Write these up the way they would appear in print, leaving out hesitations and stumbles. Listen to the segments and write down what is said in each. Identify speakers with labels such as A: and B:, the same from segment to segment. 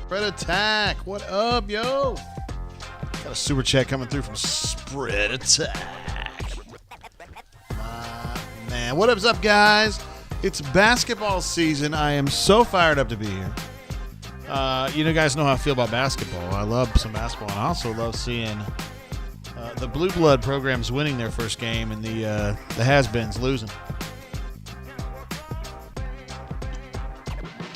A: Spread Attack. What up, yo? Got a super chat coming through from Spread Attack. man. What is up, guys? It's basketball season. I am so fired up to be here. You guys know how I feel about basketball. I love some basketball, and I also love seeing the Blue Blood programs winning their first game and the has-beens losing.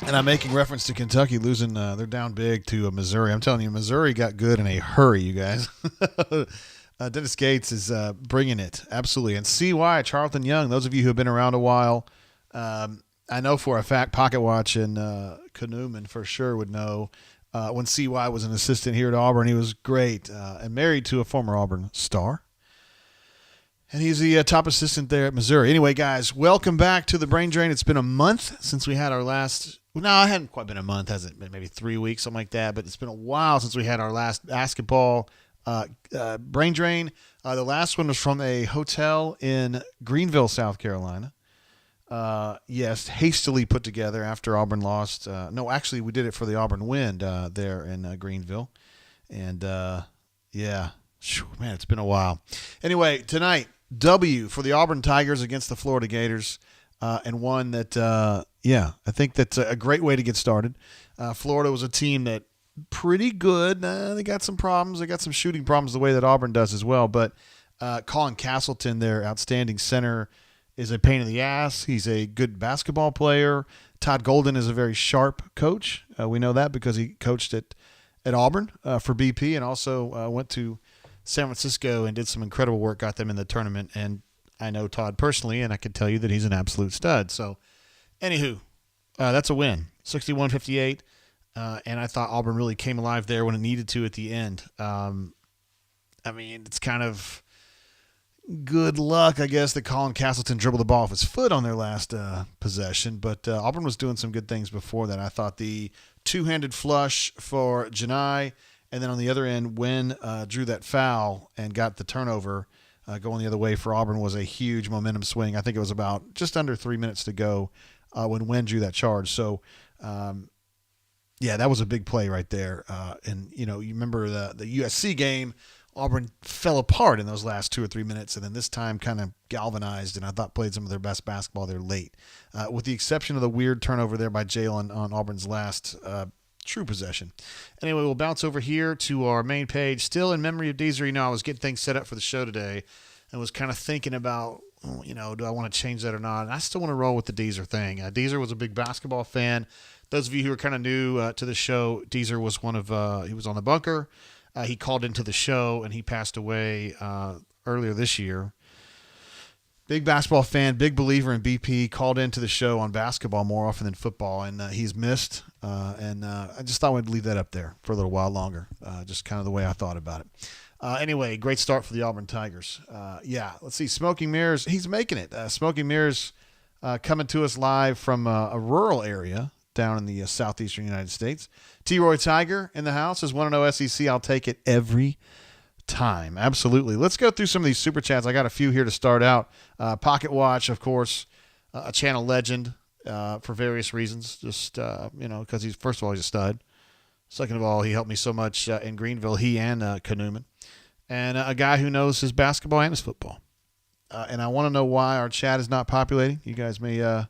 A: And I'm making reference to Kentucky losing. They're down big to Missouri. I'm telling you, Missouri got good in a hurry, you guys. Dennis Gates is bringing it, absolutely. And CY, Charlton Young, those of you who have been around a while, I know for a fact Pocket Watch and Newman for sure would know when CY was an assistant here at Auburn. He was great and married to a former Auburn star. And he's the top assistant there at Missouri. Anyway, guys, welcome back to the Brain Drain. It's been a month since we had our last – no, it hadn't quite been a month, has it? Maybe 3 weeks, something like that. But it's been a while since we had our last basketball Brain Drain. The last one was from a hotel in Greenville, South Carolina. Yes, hastily put together after Auburn lost. No, actually, we did it for the Auburn win there in Greenville. And, yeah, man, it's been a while. Anyway, tonight, W for the Auburn Tigers against the Florida Gators, and one that, I think that's a great way to get started. Florida was a team that pretty good. They got some problems. They got some shooting problems the way that Auburn does as well. But Colin Castleton, their outstanding center, is a pain in the ass. He's a good basketball player. Todd Golden is a very sharp coach. We know that because he coached at Auburn for BP and also went to San Francisco and did some incredible work, got them in the tournament. And I know Todd personally, and I can tell you that he's an absolute stud. So, anywho, that's a win, 61-58. And I thought Auburn really came alive there when it needed to at the end. It's kind of good luck, I guess, that Colin Castleton dribbled the ball off his foot on their last possession. But Auburn was doing some good things before that. I thought the two-handed flush for Janai, and then on the other end, Wynn drew that foul and got the turnover going the other way for Auburn was a huge momentum swing. I think it was about just under 3 minutes to go when Wynn drew that charge. So, that was a big play right there. And, you remember the USC game, Auburn fell apart in those last 2 or 3 minutes, and then this time kind of galvanized and I thought played some of their best basketball there late, with the exception of the weird turnover there by Jalen on Auburn's last true possession. Anyway, we'll bounce over here to our main page. Still in memory of Deezer, I was getting things set up for the show today and was kind of thinking about, do I want to change that or not? And I still want to roll with the Deezer thing. Deezer was a big basketball fan. Those of you who are kind of new to the show, Deezer was he was on the Bunker. He called into the show and he passed away earlier this year. Big basketball fan, big believer in BP, called into the show on basketball more often than football, and he's missed. And I just thought we'd leave that up there for a little while longer, just kind of the way I thought about it. Anyway, great start for the Auburn Tigers. Let's see. Smoking Mirrors, he's making it. Smoking Mirrors coming to us live from a rural area down in the southeastern United States. T-Roy Tiger in the house is 1-0 SEC. I'll take it every time. Absolutely. Let's go through some of these super chats. I got a few here to start out. Pocket Watch, of course, a channel legend for various reasons. Just, because he's, first of all, he's a stud. Second of all, he helped me so much in Greenville, he and Newman. And a guy who knows his basketball and his football. And I want to know why our chat is not populating. You guys may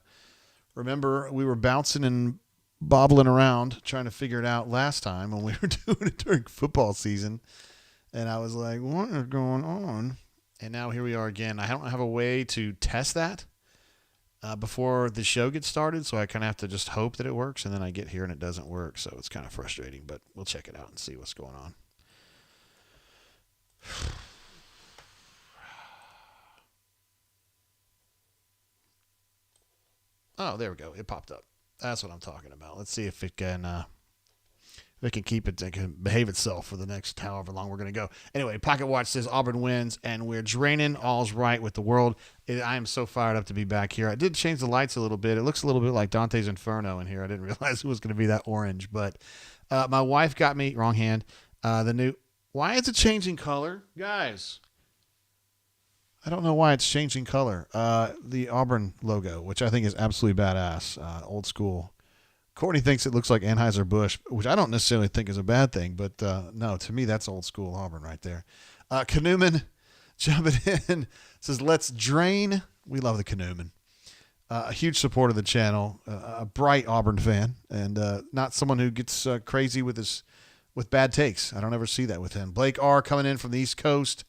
A: remember we were bouncing and bobbling around trying to figure it out last time when we were doing it during football season. And I was like, what is going on? And now here we are again. I don't have a way to test that before the show gets started, so I kind of have to just hope that it works, and then I get here and it doesn't work, so it's kind of frustrating, but we'll check it out and see what's going on. Oh, there we go. It popped up. That's what I'm talking about. Let's see if it can keep it, it can behave itself for the next however long we're going to go. Anyway, Pocket Watch says Auburn wins, and we're draining. All's right with the world. I am so fired up to be back here. I did change the lights a little bit. It looks a little bit like Dante's Inferno in here. I didn't realize it was going to be that orange, but my wife got me, wrong hand, the new, why is it changing color? Guys, I don't know why it's changing color. The Auburn logo, which I think is absolutely badass, old school. Courtney thinks it looks like Anheuser-Busch, which I don't necessarily think is a bad thing, but no, to me, that's old school Auburn right there. Newman jumping in, says, let's drain. We love the Canoeman. A huge supporter of the channel, a bright Auburn fan, and not someone who gets crazy with bad takes. I don't ever see that with him. Blake R. coming in from the East Coast.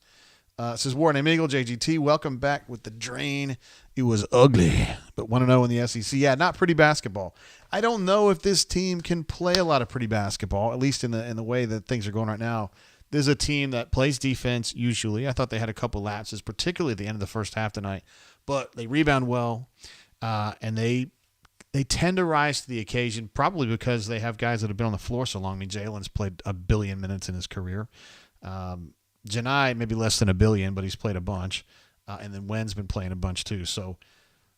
A: Says, Warren M. Eagle, JGT, welcome back with the drain. It was ugly, but 1-0 in the SEC. Yeah, not pretty basketball. I don't know if this team can play a lot of pretty basketball, at least in the way that things are going right now. This is a team that plays defense usually. I thought they had a couple lapses, particularly at the end of the first half tonight, but they rebound well, and they tend to rise to the occasion, probably because they have guys that have been on the floor so long. I mean, Jalen's played 1 billion minutes in his career. Janai, maybe less than 1 billion, but he's played a bunch. And then Wen's been playing a bunch too. So,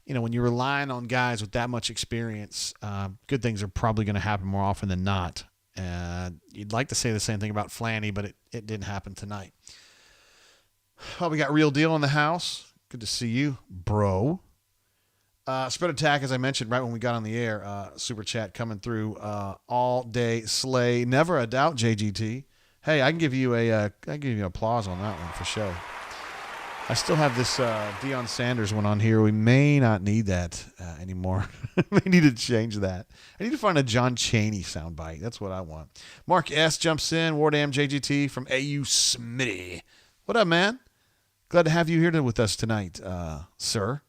A: when you're relying on guys with that much experience, good things are probably going to happen more often than not. You'd like to say the same thing about Flanny, but it didn't happen tonight. Oh, we got Real Deal in the house. Good to see you, bro. Spread Attack, as I mentioned right when we got on the air, super chat coming through all day slay. Never a doubt, JGT. Hey, I can give you applause on that one for sure. I still have this Deion Sanders one on here. We may not need that anymore. We need to change that. I need to find a John Chaney soundbite. That's what I want. Mark S. jumps in. Wardam JGT from AU Smitty. What up, man? Glad to have you here with us tonight, sir.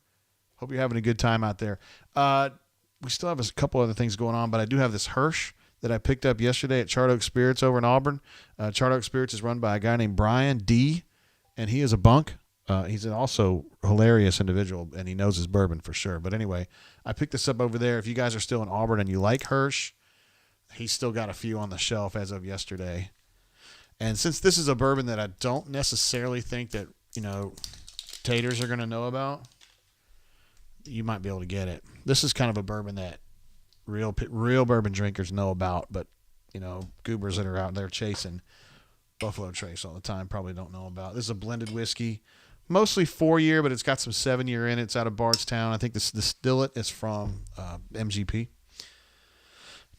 A: Hope you're having a good time out there. We still have a couple other things going on, but I do have this Hirsch that I picked up yesterday at Charred Oak Spirits over in Auburn. Charred Oak Spirits is run by a guy named Brian D., and he is a bunk. He's an also hilarious individual, and he knows his bourbon for sure. But anyway, I picked this up over there. If you guys are still in Auburn and you like Hirsch, he's still got a few on the shelf as of yesterday. And since this is a bourbon that I don't necessarily think that, taters are going to know about, you might be able to get it. This is kind of a bourbon that real bourbon drinkers know about, but, goobers that are out there chasing Buffalo Trace all the time probably don't know about. This is a blended whiskey. Mostly 4-year, but it's got some 7-year in it. It's out of Bardstown. I think the distillate is from MGP.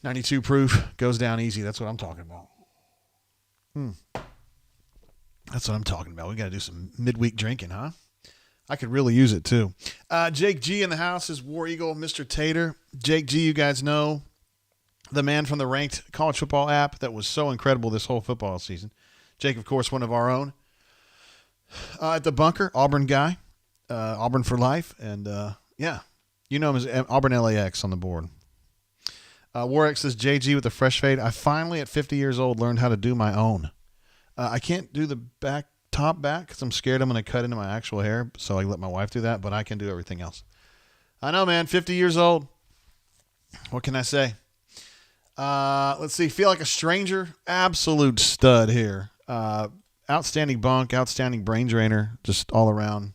A: 92 proof. Goes down easy. That's what I'm talking about. That's what I'm talking about. We got to do some midweek drinking, huh? I could really use it, too. Jake G in the house is War Eagle, Mr. Tater. Jake G, you guys know, the man from the ranked college football app that was so incredible this whole football season. Jake, of course, one of our own. At the bunker, Auburn guy, Auburn for life, and you know him as Auburn LAX on the board. Warwick says, JG with the fresh fade. I finally, at 50 years old, learned how to do my own. I can't do the top back because I'm scared I'm going to cut into my actual hair, so I let my wife do that, but I can do everything else. I know, man, 50 years old. What can I say? Let's see. Feel like a stranger. Absolute stud here. Outstanding bunk, outstanding brain drainer, just all around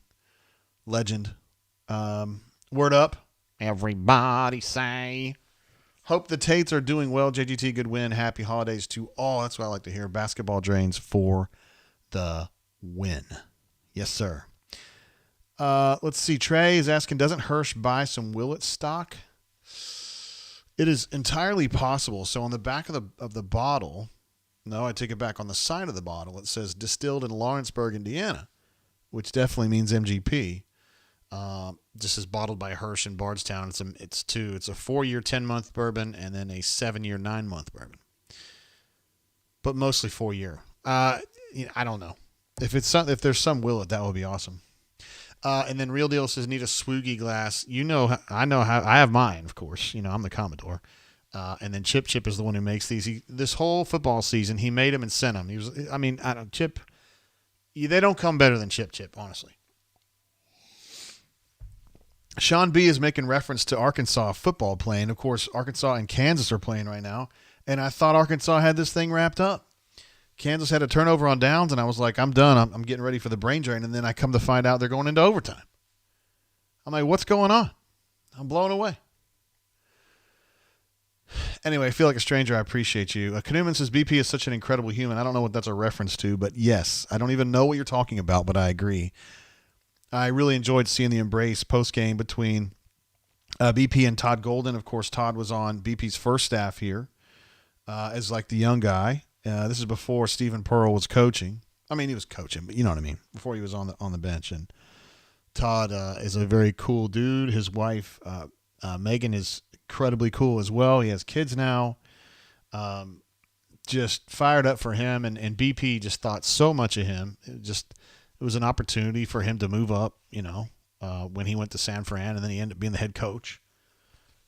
A: legend. Word up. Everybody say. Hope the Tates are doing well. JGT, good win. Happy holidays to all. That's what I like to hear. Basketball drains for the win. Yes, sir. Let's see. Trey is asking, doesn't Hirsch buy some Willett stock? It is entirely possible. So on the back of the bottle, no, I take it back. On the side of the bottle, it says distilled in Lawrenceburg, Indiana, which definitely means MGP. This is bottled by Hirsch in Bardstown. It's a 4-year, 10-month bourbon, and then a 7-year, 9-month bourbon. But mostly 4-year. I don't know. If there's some Willet, that would be awesome. And then Real Deal says need a swoogie glass. I know how. I have mine, of course. I'm the Commodore. And then Chip is the one who makes these. This whole football season, he made them and sent them. Chip. They don't come better than Chip, honestly. Sean B is making reference to Arkansas football playing. Of course, Arkansas and Kansas are playing right now. And I thought Arkansas had this thing wrapped up. Kansas had a turnover on downs, and I was like, I'm done. I'm getting ready for the brain drain. And then I come to find out they're going into overtime. I'm like, what's going on? I'm blown away. Anyway, I feel like a stranger. I appreciate you. Canoeman says BP is such an incredible human. I don't know what that's a reference to, but yes. I don't even know what you're talking about, but I agree. I really enjoyed seeing the embrace post-game between BP and Todd Golden. Of course, Todd was on BP's first staff here as like the young guy. This is before Stephen Pearl was coaching. I mean, he was coaching, but you know what I mean. Before he was on the bench, and Todd is a very cool dude. His wife Megan is incredibly cool as well. He has kids now. Just fired up for him, and BP just thought so much of him. It was an opportunity for him to move up. When he went to San Fran, and then he ended up being the head coach.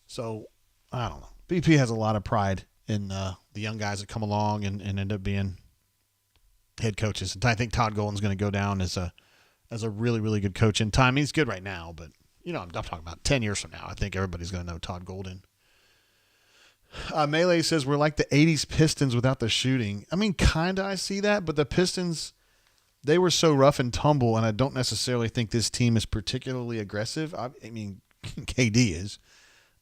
A: So I don't know. BP has a lot of pride in the young guys that come along and end up being head coaches. And I think Todd Golden's going to go down as a really, really good coach in time. He's good right now, but I'm talking about 10 years from now. I think everybody's going to know Todd Golden. Melee says we're like the 80s Pistons without the shooting. I mean, kind of I see that, but the Pistons, they were so rough and tumble, and I don't necessarily think this team is particularly aggressive. I mean, KD is.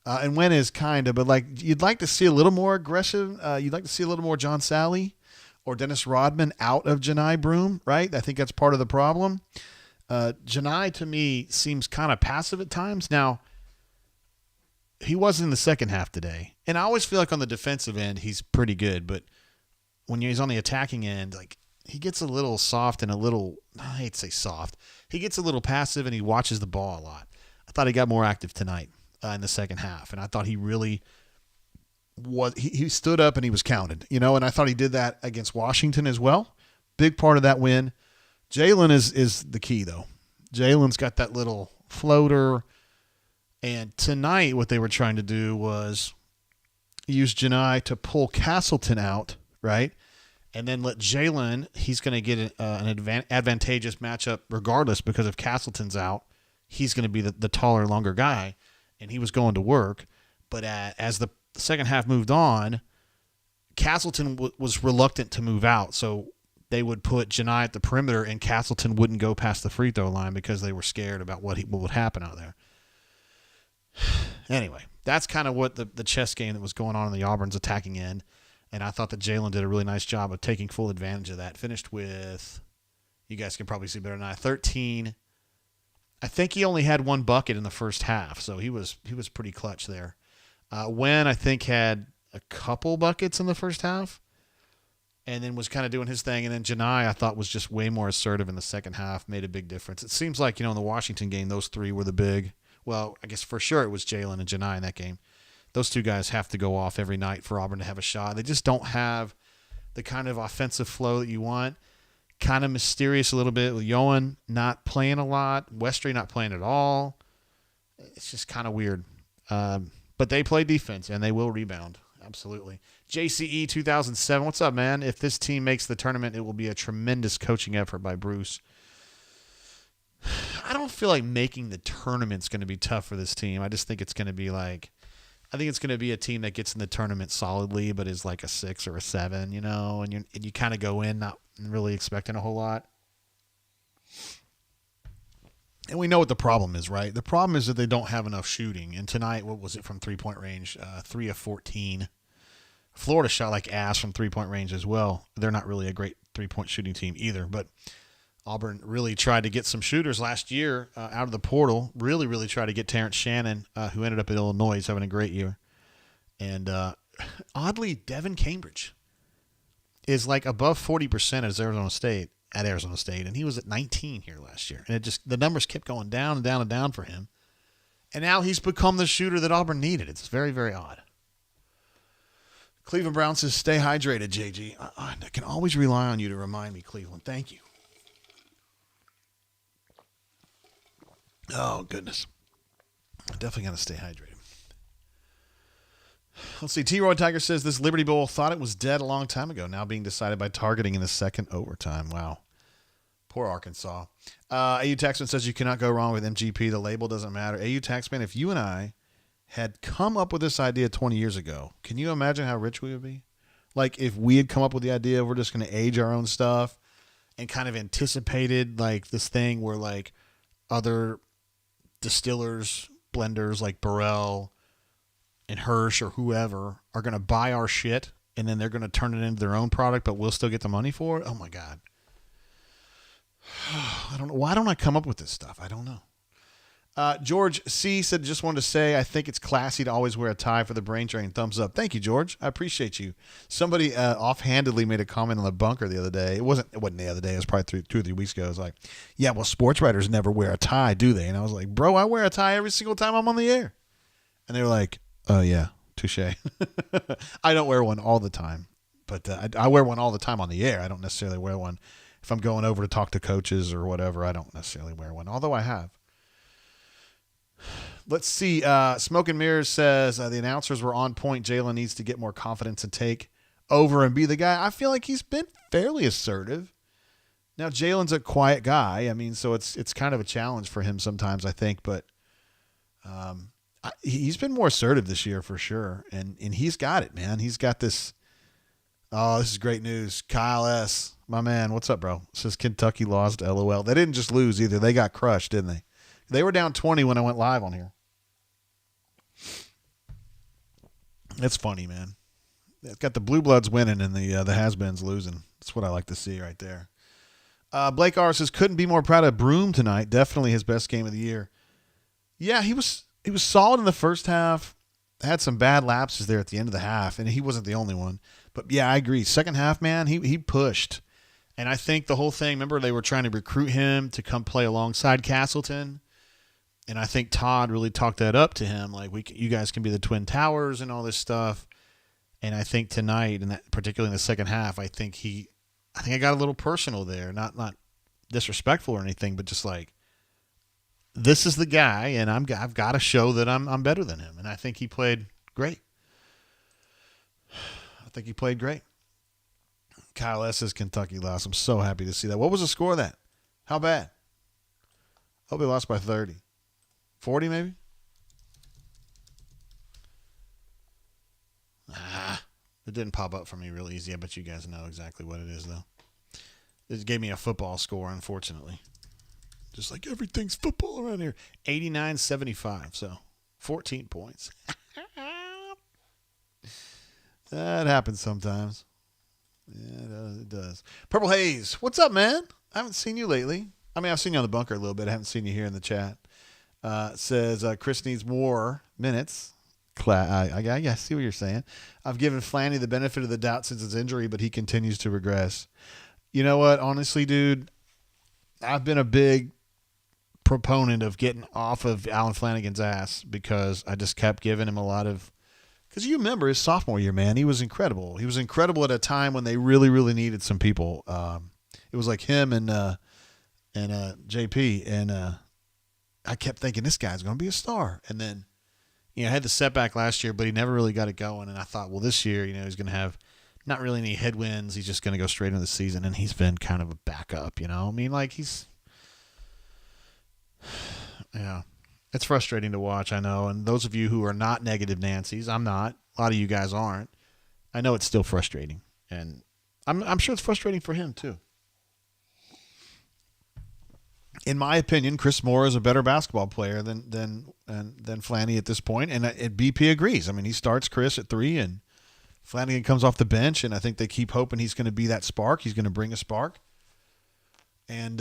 A: And Wen is kind of, but like you'd like to see a little more aggressive. You'd like to see a little more John Sally or Dennis Rodman out of Janai Broom, right? I think that's part of the problem. Janai, to me, seems kind of passive at times. Now, he was in the second half today, and I always feel like on the defensive end he's pretty good, but when he's on the attacking end, like he gets a little soft and I hate to say soft. He gets a little passive and he watches the ball a lot. I thought he got more active tonight in the second half, and I thought he really was. He stood up and he was counted, and I thought he did that against Washington as well. Big part of that win. Jalen is the key, though. Jalen's got that little floater. And tonight what they were trying to do was use Janai to pull Castleton out, right? And then let Jalen, he's going to get an advantageous matchup regardless, because if Castleton's out, he's going to be the taller, longer guy. And he was going to work. But as the second half moved on, Castleton was reluctant to move out. So they would put Janai at the perimeter, and Castleton wouldn't go past the free throw line because they were scared about what would happen out there. Anyway, that's kind of what the chess game that was going on in the Auburn's attacking end. And I thought that Jalen did a really nice job of taking full advantage of that. Finished with, you guys can probably see better than I, 13. I think he only had one bucket in the first half, so he was pretty clutch there. Wen, I think, had a couple buckets in the first half and then was kind of doing his thing. And then Janai, I thought, was just way more assertive in the second half, made a big difference. It seems like, in the Washington game, those three were the big. Well, I guess for sure it was Jalen and Janai in that game. Those two guys have to go off every night for Auburn to have a shot. They just don't have the kind of offensive flow that you want. Kind of mysterious a little bit with Yohan not playing a lot, Westry not playing at all. It's just kind of weird. But they play defense, and they will rebound. Absolutely. JCE 2007, what's up, man? If this team makes the tournament, it will be a tremendous coaching effort by Bruce. I don't feel like making the tournament's going to be tough for this team. I just think it's going to be I think it's going to be a team that gets in the tournament solidly, but is like a 6 or a 7, and you kind of go in not really expecting a whole lot. And we know what the problem is, right? The problem is that they don't have enough shooting. And tonight, what was it from 3-point range? 3 of 14. Florida shot like ass from 3-point range as well. They're not really a great 3-point shooting team either, but Auburn really tried to get some shooters last year out of the portal. Really, really tried to get Terrence Shannon, who ended up at Illinois. He's having a great year. And oddly, Devin Cambridge is like above 40% at Arizona State, and he was at 19 here last year. And the numbers kept going down and down and down for him. And now he's become the shooter that Auburn needed. It's very, very odd. Cleveland Brown says, stay hydrated, JG. I can always rely on you to remind me, Cleveland. Thank you. Oh, goodness. I definitely got to stay hydrated. Let's see. T-Roy Tiger says this Liberty Bowl thought it was dead a long time ago, now being decided by targeting in the second overtime. Wow. Poor Arkansas. AU Taxman says you cannot go wrong with MGP. The label doesn't matter. AU Taxman, if you and I had come up with this idea 20 years ago, can you imagine how rich we would be? Like if we had come up with the idea we're just going to age our own stuff and kind of anticipated like this thing where like other distillers, blenders like Burrell and Hirsch or whoever are going to buy our shit and then they're going to turn it into their own product, but we'll still get the money for it. Oh my God. I don't know. Why don't I come up with this stuff? I don't know. George C. said, just wanted to say, I think it's classy to always wear a tie for the brain drain. Thumbs up. Thank you, George. I appreciate you. Somebody offhandedly made a comment on the bunker the other day. It wasn't the other day. It was probably 2 or 3 weeks ago. It was like, yeah, well, sports writers never wear a tie, do they? And I was like, bro, I wear a tie every single time I'm on the air. And they were like, oh, yeah, touche. I don't wear one all the time, but I wear one all the time on the air. I don't necessarily wear one. If I'm going over to talk to coaches or whatever, I don't necessarily wear one, although I have. Let's see. Smoke and Mirrors says the announcers were on point. Jalen needs to get more confidence and take over and be the guy. I feel like he's been fairly assertive. Now, Jalen's a quiet guy. I mean, so it's kind of a challenge for him sometimes, I think. But he's been more assertive this year for sure. And he's got it, man. He's got this. Oh, this is great news. Kyle S., my man. What's up, bro? Says Kentucky lost, LOL. They didn't just lose either. They got crushed, didn't they? They were down 20 when I went live on here. It's funny, man. It's got the Blue Bloods winning and the has-beens losing. That's what I like to see right there. Blake R. says, couldn't be more proud of Broom tonight. Definitely his best game of the year. Yeah, he was solid in the first half. Had some bad lapses there at the end of the half, and he wasn't the only one. But, yeah, I agree. Second half, man, he pushed. And I think the whole thing, remember they were trying to recruit him to come play alongside Castleton. And I think Todd really talked that up to him, like you guys can be the Twin Towers and all this stuff. And I think tonight, and that particularly in the second half, I think I got a little personal there, not disrespectful or anything, but just like this is the guy, and I've got to show that I'm better than him. And I think he played great. Kyle S. says Kentucky lost. I'm so happy to see that. What was the score of that? How bad? I hope they lost by 30. 40 maybe? It didn't pop up for me real easy. I bet you guys know exactly what it is, though. It gave me a football score, unfortunately. Just like everything's football around here. 89-75, so 14 points. That happens sometimes. Yeah, it does. Purple Haze, what's up, man? I haven't seen you lately. I mean, I've seen you on the bunker a little bit. I haven't seen you here in the chat. Says Chris needs more minutes. I see what you're saying. I've given Flanny the benefit of the doubt since his injury, but he continues to regress. You know what? Honestly, dude, I've been a big proponent of getting off of Alan Flanagan's ass because I just kept giving him a lot of – because you remember his sophomore year, man. He was incredible. He was incredible at a time when they really, really needed some people. It was like him and JP, and I kept thinking this guy's going to be a star. And then, I had the setback last year, but he never really got it going. And I thought, well, this year, he's going to have not really any headwinds. He's just going to go straight into the season. And he's been kind of a backup, I mean, like yeah, it's frustrating to watch, I know. And those of you who are not negative Nancy's, I'm not. A lot of you guys aren't. I know it's still frustrating. And I'm sure it's frustrating for him, too. In my opinion, Chris Moore is a better basketball player than Flanny at this point, and BP agrees. I mean, he starts Chris at 3, and Flanagan comes off the bench, and I think they keep hoping he's going to be that spark. He's going to bring a spark, and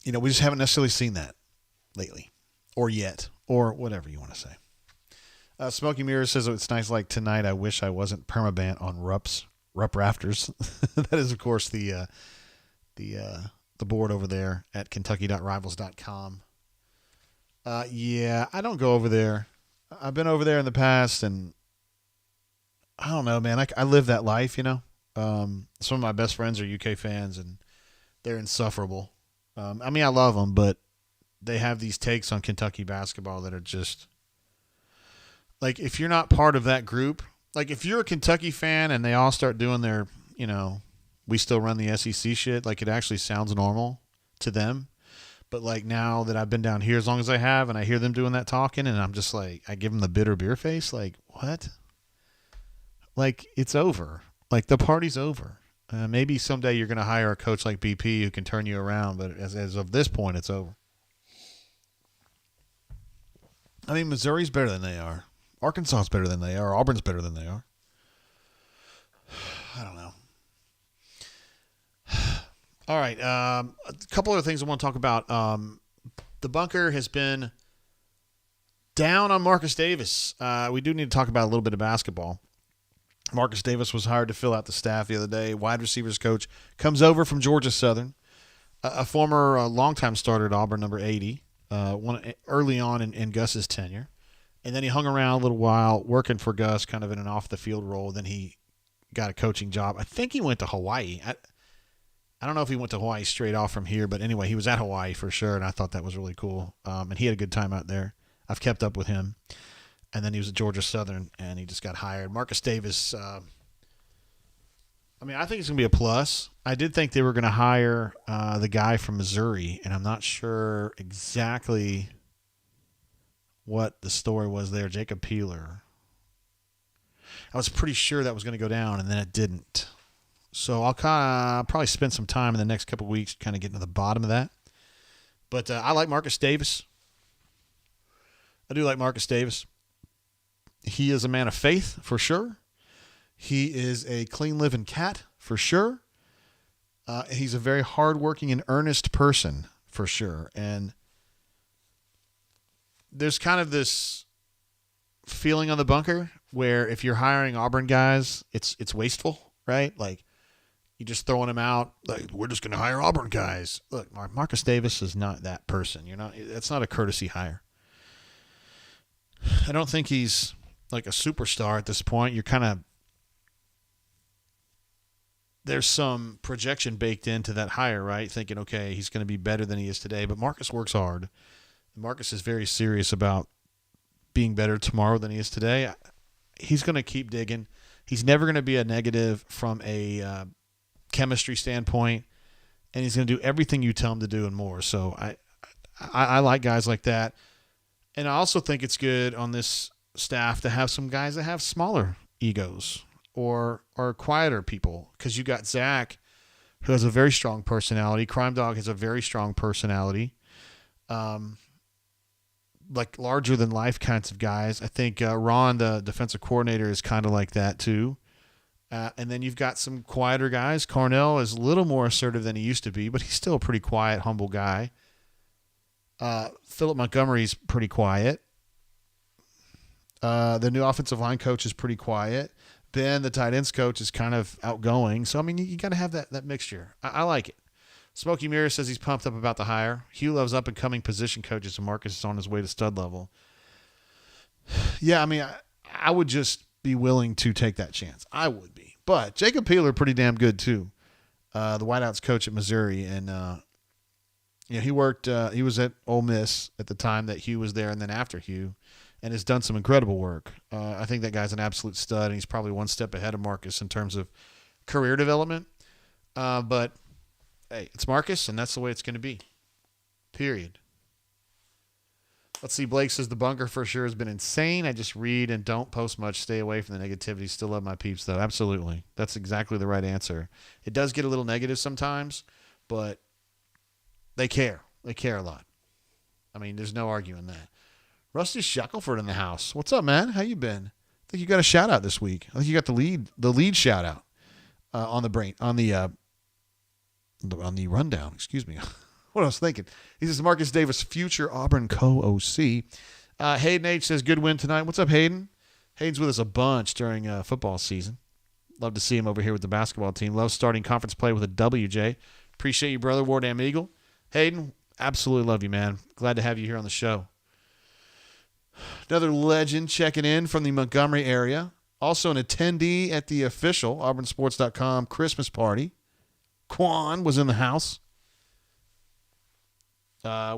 A: we just haven't necessarily seen that lately, or yet, or whatever you want to say. Smoky Mirror says it's nice. Like tonight, I wish I wasn't permabant on Rupp Rafters. That is, of course, the board over there at Kentucky.Rivals.com. Yeah, I don't go over there. I've been over there in the past, and I don't know, man. I live that life, Some of my best friends are UK fans, and they're insufferable. I mean, I love them, but they have these takes on Kentucky basketball that are just like, if you're not part of that group, like if you're a Kentucky fan and they all start doing their, we still run the SEC shit, like it actually sounds normal to them. But like now that I've been down here as long as I have, and I hear them doing that talking, and I'm just like, I give them the bitter beer face. Like, what? Like, it's over. Like, the party's over. Maybe someday you're going to hire a coach like BP who can turn you around, but as of this point, it's over. I mean, Missouri's better than they are. Arkansas is better than they are. Auburn's better than they are. I don't know. All right. A couple other things I want to talk about. The bunker has been down on Marcus Davis. We do need to talk about a little bit of basketball. Marcus Davis was hired to fill out the staff the other day. Wide receivers coach comes over from Georgia Southern, a former longtime starter at Auburn, number 80, one early on in Gus's tenure. And then he hung around a little while working for Gus, kind of in an off-the-field role. Then he got a coaching job. I think he went to Hawaii. I don't know if he went to Hawaii straight off from here, but anyway, he was at Hawaii for sure, and I thought that was really cool. And he had a good time out there. I've kept up with him. And then he was at Georgia Southern, and he just got hired. Marcus Davis, I think it's going to be a plus. I did think they were going to hire the guy from Missouri, and I'm not sure exactly what the story was there, Jacob Peeler. I was pretty sure that was going to go down, and then it didn't. So I'll probably spend some time in the next couple of weeks kind of getting to the bottom of that. But I like Marcus Davis. I do like Marcus Davis. He is a man of faith, for sure. He is a clean-living cat, for sure. He's a very hardworking and earnest person, for sure. And there's kind of this feeling on the bunker where if you're hiring Auburn guys, it's wasteful, right? Like, you're just throwing them out. Like, we're just going to hire Auburn guys. Look, Marcus Davis is not that person. That's not a courtesy hire. I don't think he's like a superstar at this point. You're kind of there's some projection baked into that hire, right? Thinking, okay, he's going to be better than he is today. But Marcus works hard. Marcus is very serious about being better tomorrow than he is today. He's going to keep digging. He's never going to be a negative from a chemistry standpoint, and he's going to do everything you tell him to do and more. So I like guys like that. And I also think it's good on this staff to have some guys that have smaller egos or quieter people, because you got Zach, who has a very strong personality. Crime Dog has a very strong personality. Like larger than life kinds of guys. I think Ron, the defensive coordinator, is kind of like that too. And then you've got some quieter guys. Cornell is a little more assertive than he used to be, but he's still a pretty quiet, humble guy. Philip Montgomery's pretty quiet. The new offensive line coach is pretty quiet. Ben, the tight ends coach, is kind of outgoing. So, I mean, you got to have that mixture. I like it. Smokey Mirror says he's pumped up about the hire. Hugh loves up-and-coming position coaches, and Marcus is on his way to stud level. Yeah, I mean, I would just be willing to take that chance. I would be. But Jacob Peeler, pretty damn good, too. The wideouts coach at Missouri. And, he worked he was at Ole Miss at the time that Hugh was there and then after Hugh, and has done some incredible work. I think that guy's an absolute stud, and he's probably one step ahead of Marcus in terms of career development. But hey, it's Marcus, and that's the way it's going to be. Period. Let's see. Blake says the bunker for sure has been insane. I just read and don't post much. Stay away from the negativity. Still love my peeps, though. Absolutely. That's exactly the right answer. It does get a little negative sometimes, but they care. They care a lot. I mean, there's no arguing that. Rusty Shackelford in the house. What's up, man? How you been? I think you got a shout out this week. I think you got the lead shout out on the rundown. Excuse me. What I was thinking. He says Marcus Davis, future Auburn co-OC. Hayden H says good win tonight. What's up, Hayden? Hayden's with us a bunch during football season. Love to see him over here with the basketball team. Love starting conference play with a WJ. Appreciate you, brother. War Damn Eagle. Hayden, absolutely love you, man. Glad to have you here on the show. Another legend checking in from the Montgomery area. Also an attendee at the official auburnsports.com Christmas party. Quan was in the house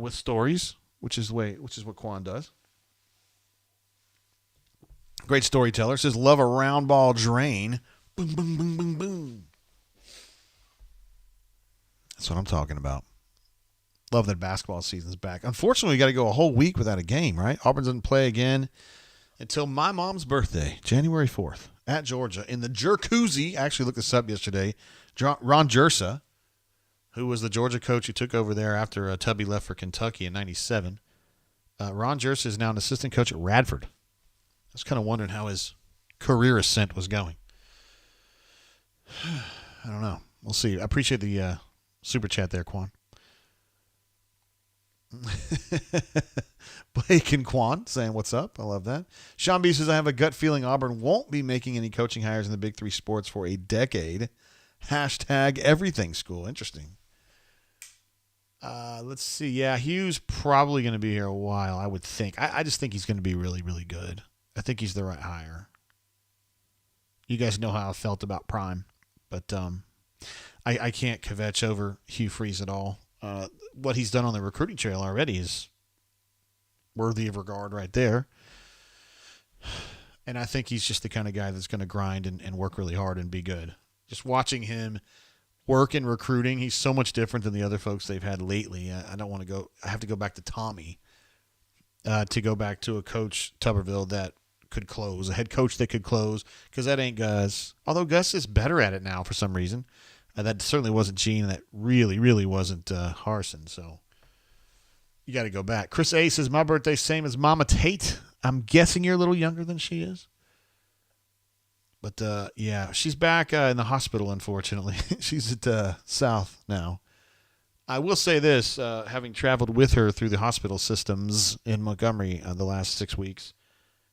A: with stories, which is what Quan does. Great storyteller. Says love a round ball drain. Boom, boom, boom, boom, boom. That's what I'm talking about. Love that basketball season's back. Unfortunately, we got to go a whole week without a game, right? Auburn doesn't play again until my mom's birthday, January 4th, at Georgia in the Jerkoozy. I actually looked this up yesterday. Ron Jersa, who was the Georgia coach who took over there after Tubby left for Kentucky in 97. Ron Jersa is now an assistant coach at Radford. I was kind of wondering how his career ascent was going. I don't know. We'll see. I appreciate the super chat there, Quan. Blake and Quan saying what's up. I love that. Sean B says, I have a gut feeling Auburn won't be making any coaching hires in the big three sports for a decade. Hashtag everything school. Interesting. Let's see. Yeah, Hugh's probably going to be here a while, I would think. I just think he's going to be really, really good. I think he's the right hire. You guys know how I felt about Prime, but I can't kvetch over Hugh Freeze at all. What he's done on the recruiting trail already is worthy of regard right there. And I think he's just the kind of guy that's going to grind and work really hard and be good. Just watching him work in recruiting, he's so much different than the other folks they've had lately. I don't want to go. I have to go back to Tommy to go back to a coach, Tuberville, that could close, a head coach that could close, because that ain't Gus. Although Gus is better at it now for some reason. That certainly wasn't Gene, and that really, really wasn't Harsin. So you got to go back. Chris A says, my birthday's same as Mama Tate. I'm guessing you're a little younger than she is. But, yeah, she's back in the hospital, unfortunately. She's at South now. I will say this, having traveled with her through the hospital systems in Montgomery the last 6 weeks,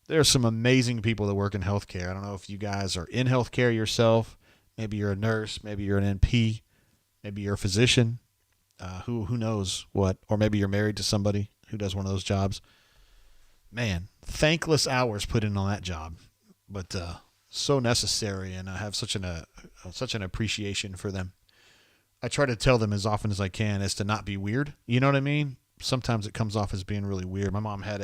A: there are some amazing people that work in healthcare. I don't know if you guys are in healthcare yourself. Maybe you're a nurse. Maybe you're an NP. Maybe you're a physician. Who knows what? Or maybe you're married to somebody who does one of those jobs. Man, thankless hours put in on that job. But so necessary, and I have such an appreciation for them. I try to tell them as often as I can as to not be weird. You know what I mean? Sometimes it comes off as being really weird. My mom had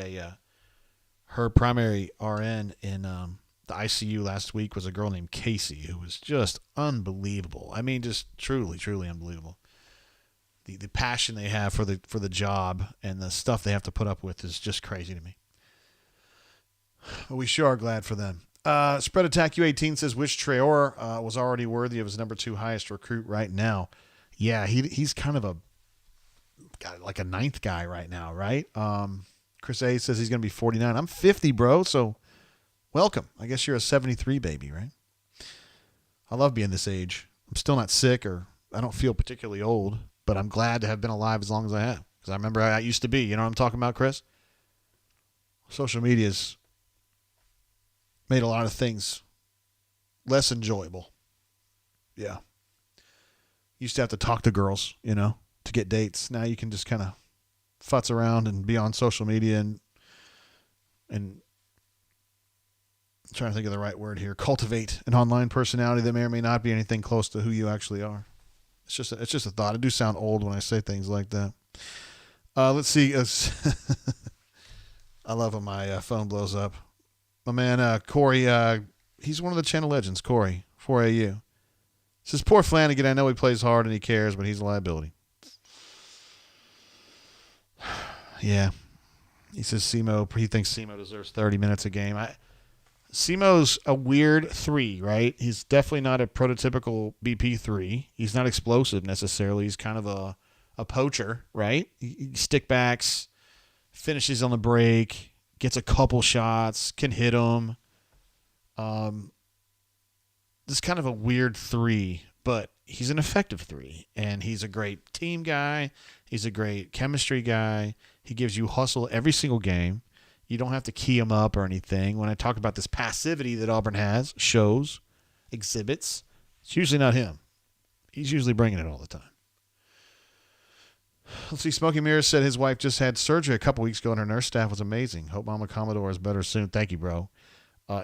A: her primary RN in the ICU last week was a girl named Casey, who was just unbelievable. I mean, just truly, truly unbelievable. The passion they have for the job and the stuff they have to put up with is just crazy to me. Well, we sure are glad for them. Spread Attack U18 says, which Traore was already worthy of his number 2 highest recruit right now. Yeah, he's kind of like a 9th guy right now, right? Chris A says he's going to be 49. I'm 50, bro, so welcome. I guess you're a 73 baby, right? I love being this age. I'm still not sick, or I don't feel particularly old, but I'm glad to have been alive as long as I have, because I remember how I used to be. You know what I'm talking about, Chris? Social media's made a lot of things less enjoyable. Yeah. Used to have to talk to girls, to get dates. Now you can just kind of futz around and be on social media and I'm trying to think of the right word here, cultivate an online personality that may or may not be anything close to who you actually are. It's just a thought. I do sound old when I say things like that. Let's see. I love when my phone blows up. My man, Corey, he's one of the channel legends, Corey, 4AU. Says, poor Flanagan, I know he plays hard and he cares, but he's a liability. Yeah. He says he thinks Semo deserves 30 minutes a game. Semo's a weird 3, right? He's definitely not a prototypical BP 3. He's not explosive necessarily. He's kind of a poacher, right? He stick backs, finishes on the break, gets a couple shots, can hit them. This is kind of a weird 3, but he's an effective 3, and he's a great team guy. He's a great chemistry guy. He gives you hustle every single game. You don't have to key him up or anything. When I talk about this passivity that Auburn shows, exhibits, it's usually not him. He's usually bringing it all the time. Let's see. Smokey Mirrors said his wife just had surgery a couple weeks ago, and her nurse staff was amazing. Hope Mama Commodore is better soon. Thank you, bro.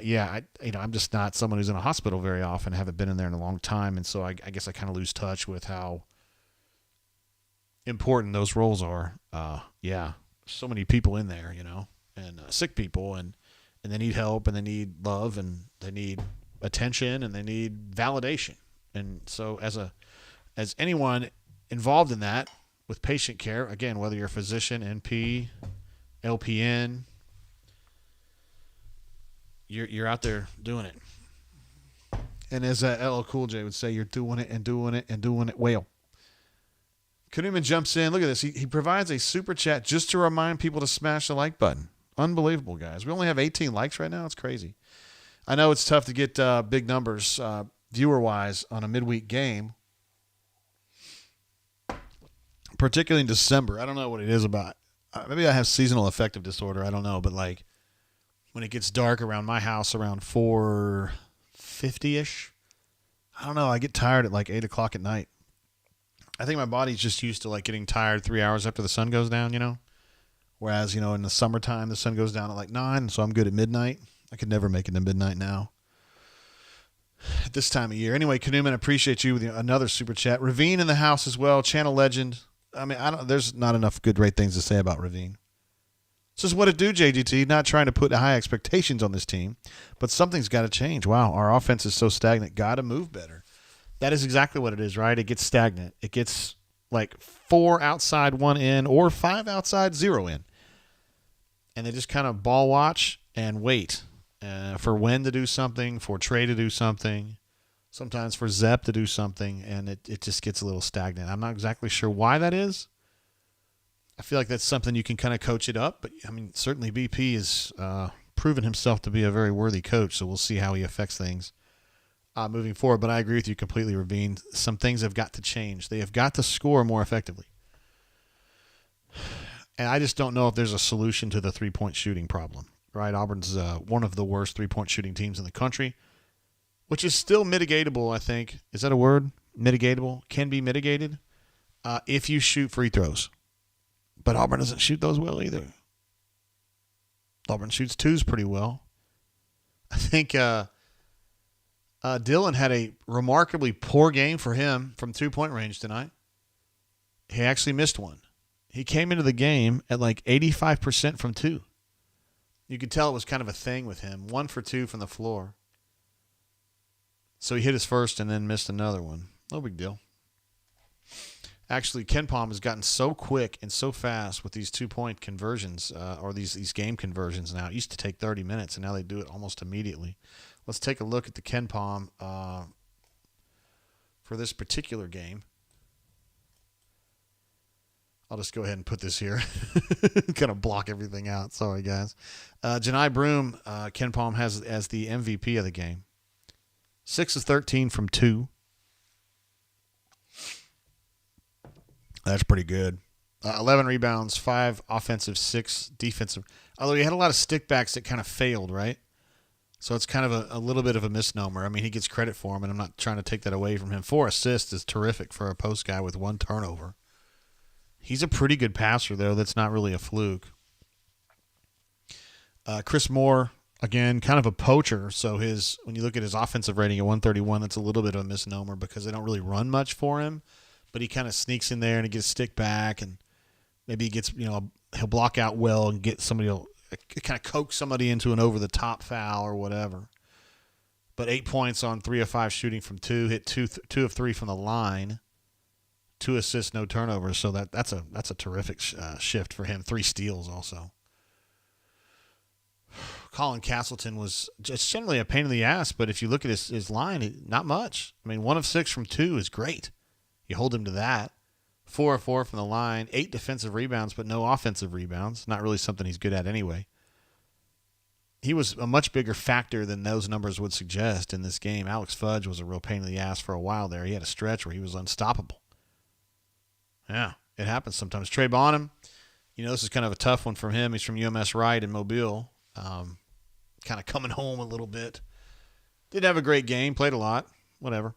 A: Yeah, I'm just not someone who's in a hospital very often. I haven't been in there in a long time, and so I guess I kind of lose touch with how important those roles are. Yeah, so many people in there, and sick people, and they need help, and they need love, and they need attention, and they need validation. And so as anyone involved in that with patient care, again, whether you're a physician, NP, LPN, you're out there doing it. And as LL Cool J would say, you're doing it and doing it and doing it well. Kanuman jumps in. Look at this. He provides a super chat just to remind people to smash the like button. Unbelievable, guys. We only have 18 likes right now. It's crazy. I know it's tough to get big numbers viewer-wise on a midweek game. particularly in December. I don't know what it is about. Maybe I have seasonal affective disorder. I don't know, but like when it gets dark around my house around 4:50ish, I don't know. I get tired at like 8 o'clock at night. I think my body's just used to like getting tired 3 hours after the sun goes down, Whereas, in the summertime, the sun goes down at like 9, so I'm good at midnight. I could never make it to midnight now at this time of year. Anyway, Kanuman, appreciate you with another super chat. Ravine in the house as well, channel legend. I mean, there's not enough great things to say about Ravine. It's just what it do, JGT. Not trying to put high expectations on this team, but something's got to change. Wow, our offense is so stagnant. Got to move better. That is exactly what it is, right? It gets stagnant. It gets like 4 outside, 1 in, or 5 outside, 0 in. And they just kind of ball watch and wait for Wynn to do something, for Trey to do something, sometimes for Zepp to do something, and it just gets a little stagnant. I'm not exactly sure why that is. I feel like that's something you can kind of coach it up, but I mean, certainly BP has proven himself to be a very worthy coach, so we'll see how he affects things moving forward. But I agree with you completely, Ravine. Some things have got to change. They have got to score more effectively. And I just don't know if there's a solution to the three-point shooting problem, right? Auburn's one of the worst three-point shooting teams in the country, which is still mitigatable, I think. Is that a word? Mitigatable? Can be mitigated if you shoot free throws. But Auburn doesn't shoot those well either. Auburn shoots twos pretty well. I think Dylan had a remarkably poor game for him from two-point range tonight. He actually missed one. He came into the game at like 85% from two. You could tell it was kind of a thing with him. 1 for 2 from the floor. So he hit his first and then missed another one. No big deal. Actually, KenPom has gotten so quick and so fast with these two-point conversions or these game conversions now. It used to take 30 minutes, and now they do it almost immediately. Let's take a look at the KenPom for this particular game. I'll just go ahead and put this here. Kind of block everything out. Sorry, guys. Janai Broom, KenPom has as the MVP of the game. 6 of 13 from 2. That's pretty good. 11 rebounds, 5 offensive, 6 defensive. Although he had a lot of stickbacks that kind of failed, right? So it's kind of a little bit of a misnomer. I mean, he gets credit for him, and I'm not trying to take that away from him. 4 assists is terrific for a post guy with 1 turnover. He's a pretty good passer, though. That's not really a fluke. Chris Moore, again, kind of a poacher. So when you look at his offensive rating at 131, that's a little bit of a misnomer because they don't really run much for him. But he kind of sneaks in there and he gets a stick back, and maybe he gets, he'll block out well and get somebody, kind of coax somebody into an over-the-top foul or whatever. But 8 points on 3 of 5 shooting from 2, hit 2 of 3 from the line. 2 assists, no turnovers, so that's a terrific shift for him. 3 steals also. Colin Castleton was just generally a pain in the ass, but if you look at his line, not much. I mean, 1 of 6 from 2 is great. You hold him to that. 4 of 4 from the line, 8 defensive rebounds, but no offensive rebounds. Not really something he's good at anyway. He was a much bigger factor than those numbers would suggest in this game. Alex Fudge was a real pain in the ass for a while there. He had a stretch where he was unstoppable. Yeah, it happens sometimes. Trey Bonham, this is kind of a tough one from him. He's from UMS Wright in Mobile. Kind of coming home a little bit. Did have a great game, played a lot, whatever.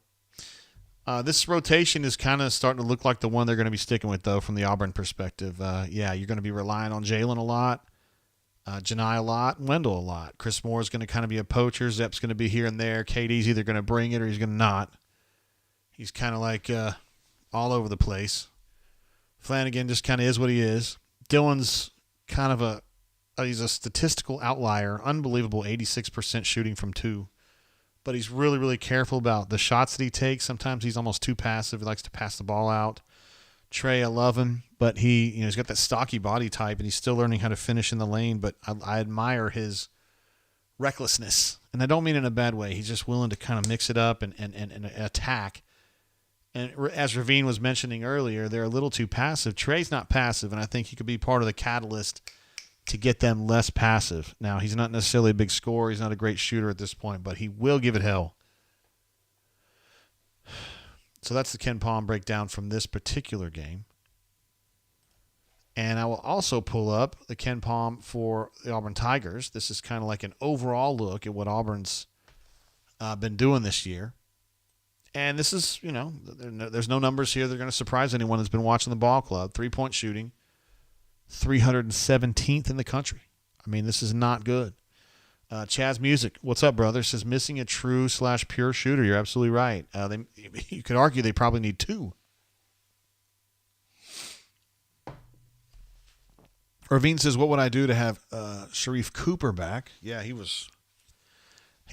A: This rotation is kind of starting to look like the one they're going to be sticking with, though, from the Auburn perspective. You're going to be relying on Jalen a lot, Janai a lot, Wendell a lot. Chris Moore is going to kind of be a poacher. Zepp's going to be here and there. KD's either going to bring it or he's going to not. He's kind of like all over the place. Flanagan just kind of is what he is. Dylan's kind of he's a statistical outlier. Unbelievable 86% shooting from 2. But he's really, really careful about the shots that he takes. Sometimes he's almost too passive. He likes to pass the ball out. Trey, I love him, but he's got that stocky body type, and he's still learning how to finish in the lane. But I admire his recklessness, and I don't mean in a bad way. He's just willing to kind of mix it up and attack. And as Ravine was mentioning earlier, they're a little too passive. Trey's not passive, and I think he could be part of the catalyst to get them less passive. Now, he's not necessarily a big scorer. He's not a great shooter at this point, but he will give it hell. So that's the KenPom breakdown from this particular game. And I will also pull up the KenPom for the Auburn Tigers. This is kind of like an overall look at what Auburn's been doing this year. And this is, there's no numbers here that are going to surprise anyone that's been watching the ball club. 3-point shooting, 317th in the country. I mean, this is not good. Chaz Music, what's up, brother? Says missing a true/pure shooter. You're absolutely right. You could argue they probably need two. Ravine says, what would I do to have Sharif Cooper back? Yeah, he was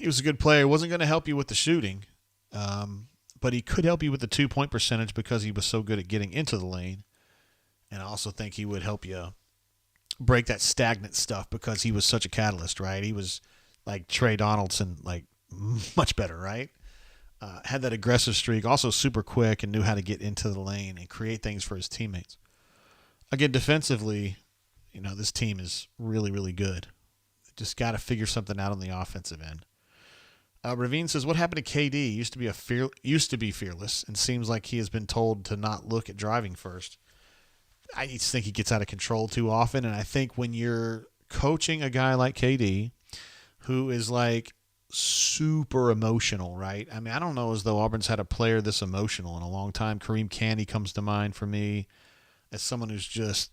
A: a good player. He wasn't going to help you with the shooting, but he could help you with the 2-point percentage because he was so good at getting into the lane. And I also think he would help you break that stagnant stuff because he was such a catalyst, right? He was like Trey Donaldson, like much better, right? Had that aggressive streak, also super quick and knew how to get into the lane and create things for his teammates. Again, defensively, this team is really, really good. Just got to figure something out on the offensive end. Ravine says, what happened to KD? Used to be fearless and seems like he has been told to not look at driving first. I just think he gets out of control too often, and I think when you're coaching a guy like KD who is like super emotional, right? I mean, I don't know as though Auburn's had a player this emotional in a long time. Kareem Candy comes to mind for me as someone who's just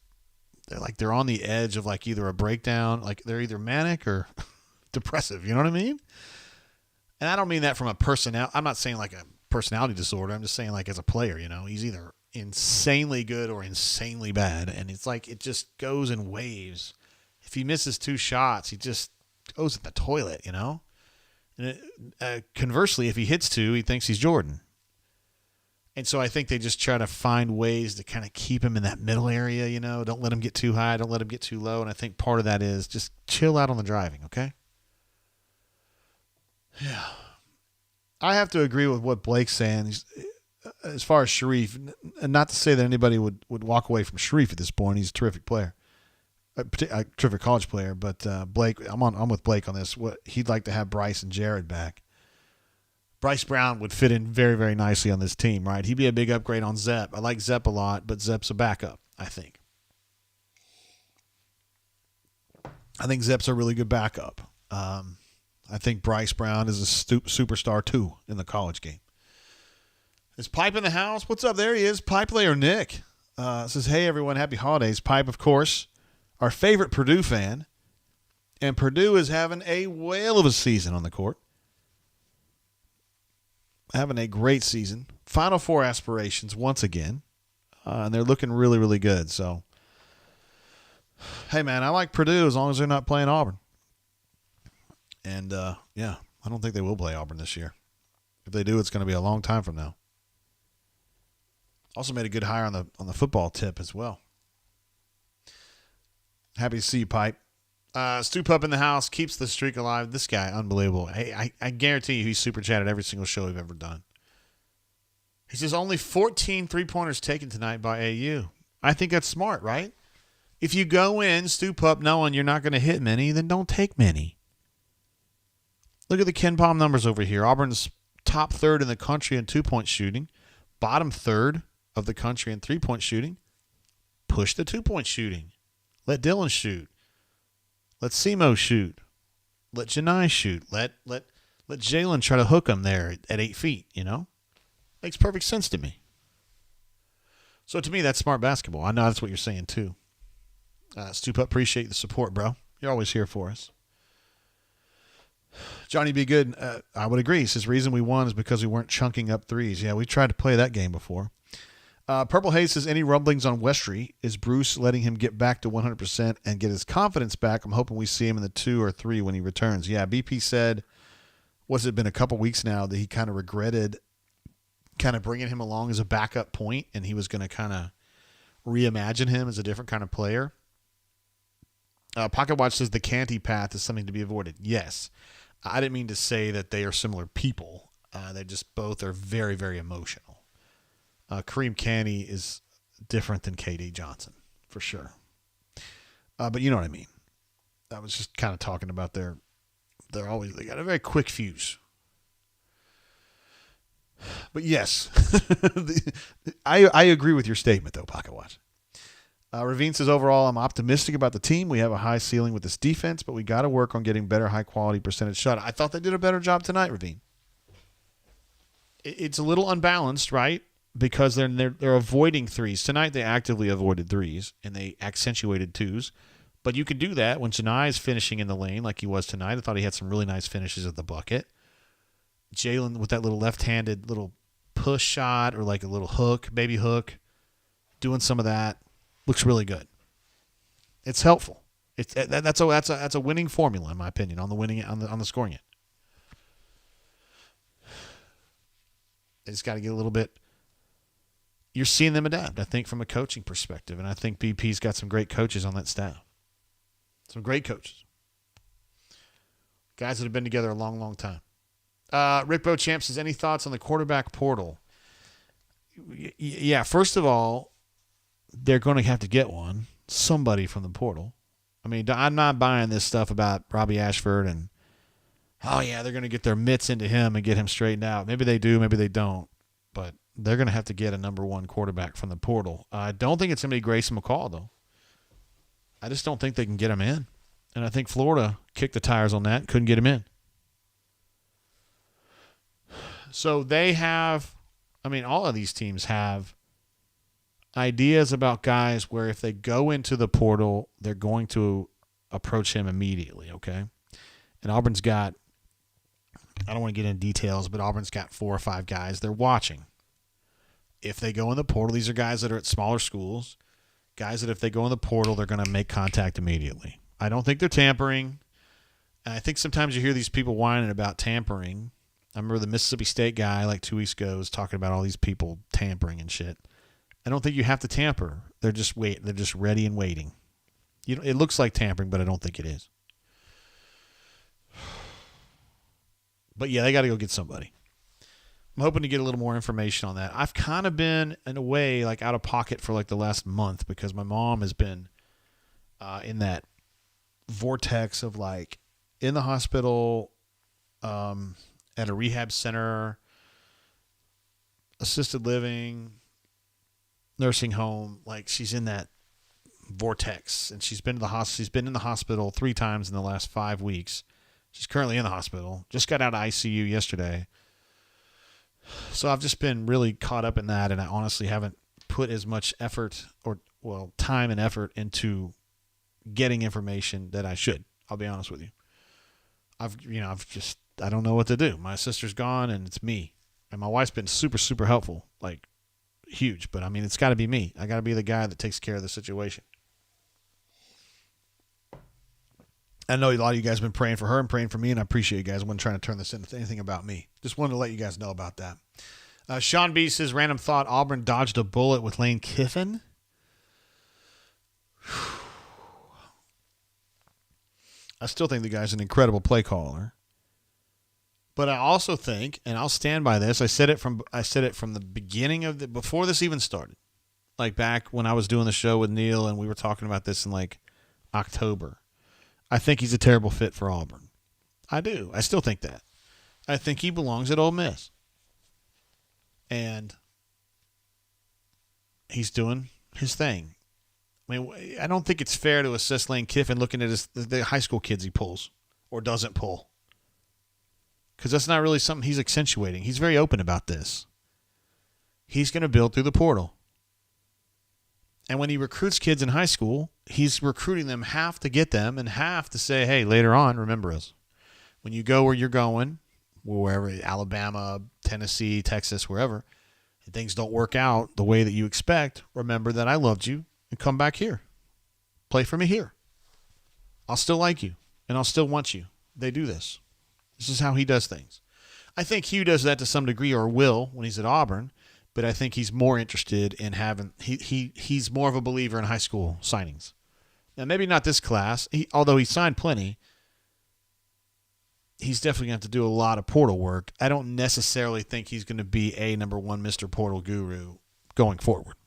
A: they're on the edge of like either a breakdown, like they're either manic or depressive, you know what I mean? And I don't mean that from a personality. I'm not saying like a personality disorder. I'm just saying like as a player, he's either insanely good or insanely bad. And it's like it just goes in waves. If he misses 2 shots, he just goes in the toilet, And conversely, if he hits 2, he thinks he's Jordan. And so I think they just try to find ways to kind of keep him in that middle area, Don't let him get too high. Don't let him get too low. And I think part of that is just chill out on the driving, okay? Yeah. I have to agree with what Blake's saying. As far as Sharif, and not to say that anybody would walk away from Sharif at this point. He's a terrific player, a terrific college player. But Blake, I'm with Blake on this. What he'd like to have Bryce and Jared back. Bryce Brown would fit in very, very nicely on this team, right? He'd be a big upgrade on Zep. I like Zep a lot, but Zep's a backup, I think. I think Zep's a really good backup. I think Bryce Brown is a superstar, too, in the college game. Is Pipe in the house? What's up? There he is. Pipe Layer Nick says, hey, everyone, happy holidays. Pipe, of course, our favorite Purdue fan. And Purdue is having a whale of a season on the court. Having a great season. Final Four aspirations once again. And they're looking really, really good. So, hey, man, I like Purdue as long as they're not playing Auburn. And, I don't think they will play Auburn this year. If they do, it's going to be a long time from now. Also made a good hire on the football tip as well. Happy to see you, Pipe. Stu Pup in the house keeps the streak alive. This guy, unbelievable. Hey, I guarantee you he's super chatted every single show we've ever done. He says only 14 3-pointers taken tonight by AU. I think that's smart, right? If you go in, Stu Pup, knowing you're not going to hit many, then don't take many. Look at the KenPom numbers over here. Auburn's top 3rd in the country in 2-point shooting. Bottom 3rd of the country in 3-point shooting. Push the 2-point shooting. Let Dylan shoot. Let Simo shoot. Let Janai shoot. Let Jalen try to hook him there at 8 feet, Makes perfect sense to me. So to me, that's smart basketball. I know that's what you're saying too. Stupa, appreciate the support, bro. You're always here for us. Johnny Be Good, I would agree. He says, reason we won is because we weren't chunking up threes. Yeah, we tried to play that game before. Purple Haze says, any rumblings on Westry? Is Bruce letting him get back to 100% and get his confidence back? I'm hoping we see him in the 2 or 3 when he returns. Yeah, BP said, what's it been, a couple weeks now, that he kind of regretted kind of bringing him along as a backup point, and he was going to kind of reimagine him as a different kind of player. Pocket Watch says the Canty path is something to be avoided. Yes. I didn't mean to say that they are similar people. They just both are very, very emotional. Kareem Canty is different than KD Johnson, for sure. But you know what I mean. I was just kind of talking about they got a very quick fuse. But yes, I agree with your statement, though, Pocket Watch. Ravine says, overall, I'm optimistic about the team. We have a high ceiling with this defense, but we got to work on getting better high-quality percentage shot. I thought they did a better job tonight, Ravine. It's a little unbalanced, right? Because they're avoiding threes. Tonight they actively avoided threes, and they accentuated twos. But you can do that when Janai is finishing in the lane like he was tonight. I thought he had some really nice finishes at the bucket. Jalen with that little left-handed little push shot or like a little hook, baby hook, doing some of that. Looks really good. It's helpful. That's a winning formula in my opinion on the scoring end. They just got to get a little bit. You're seeing them adapt, I think, from a coaching perspective, and I think BP's got some great coaches on that staff. Some great coaches, guys that have been together a long, long time. Rick Beauchamp says, any thoughts on the quarterback portal? Yeah, first of all, they're going to have to get somebody from the portal. I mean, I'm not buying this stuff about Robbie Ashford and, oh, yeah, they're going to get their mitts into him and get him straightened out. Maybe they do, maybe they don't. But they're going to have to get a number one quarterback from the portal. I don't think it's going to be Grayson McCall, though. I just don't think they can get him in. And I think Florida kicked the tires on that, couldn't get him in. So they have, all of these teams have ideas about guys where if they go into the portal, they're going to approach him immediately, okay? And Auburn's got, I don't want to get into details, but Auburn's got 4 or 5 guys they're watching. If they go in the portal, these are guys that are at smaller schools, guys that if they go in the portal, they're going to make contact immediately. I don't think they're tampering. And I think sometimes you hear these people whining about tampering. I remember the Mississippi State guy like 2 weeks ago was talking about all these people tampering and shit. I don't think you have to tamper. They're just ready and waiting. It looks like tampering, but I don't think it is. But yeah, they got to go get somebody. I'm hoping to get a little more information on that. I've kind of been, in a way, like out of pocket for like the last month because my mom has been in that vortex of like in the hospital, at a rehab center, assisted living, nursing home. Like she's in that vortex, and she's been in the hospital 3 times in the last 5 weeks. She's currently in the hospital. Just got out of ICU yesterday. So I've just been really caught up in that, and I honestly haven't put as much time and effort into getting information that I should. I'll be honest with you. I don't know what to do. My sister's gone, and it's me. And my wife's been super, super helpful, like huge. But, it's got to be me. I got to be the guy that takes care of the situation. I know a lot of you guys have been praying for her and praying for me, and I appreciate you guys. I wasn't trying to turn this into anything about me. Just wanted to let you guys know about that. Sean B says, random thought, Auburn dodged a bullet with Lane Kiffin. I still think the guy's an incredible play caller. But I also think, and I'll stand by this, I said it from the beginning before this even started. Like back when I was doing the show with Neil and we were talking about this in like October. I think he's a terrible fit for Auburn. I do. I still think that. I think he belongs at Ole Miss. And he's doing his thing. I don't think it's fair to assess Lane Kiffin looking at the high school kids he pulls or doesn't pull. Because that's not really something he's accentuating. He's very open about this. He's going to build through the portal. And when he recruits kids in high school, he's recruiting them half to get them and half to say, hey, later on, remember us. When you go where you're going, wherever, Alabama, Tennessee, Texas, wherever, and things don't work out the way that you expect, remember that I loved you and come back here. Play for me here. I'll still like you, and I'll still want you. They do this. This is how he does things. I think Hugh does that to some degree, or will, when he's at Auburn. But I think he's more interested in having he's more of a believer in high school signings. Now, maybe not this class. Although he signed plenty, he's definitely going to have to do a lot of portal work. I don't necessarily think he's going to be a number one Mr. Portal guru going forward.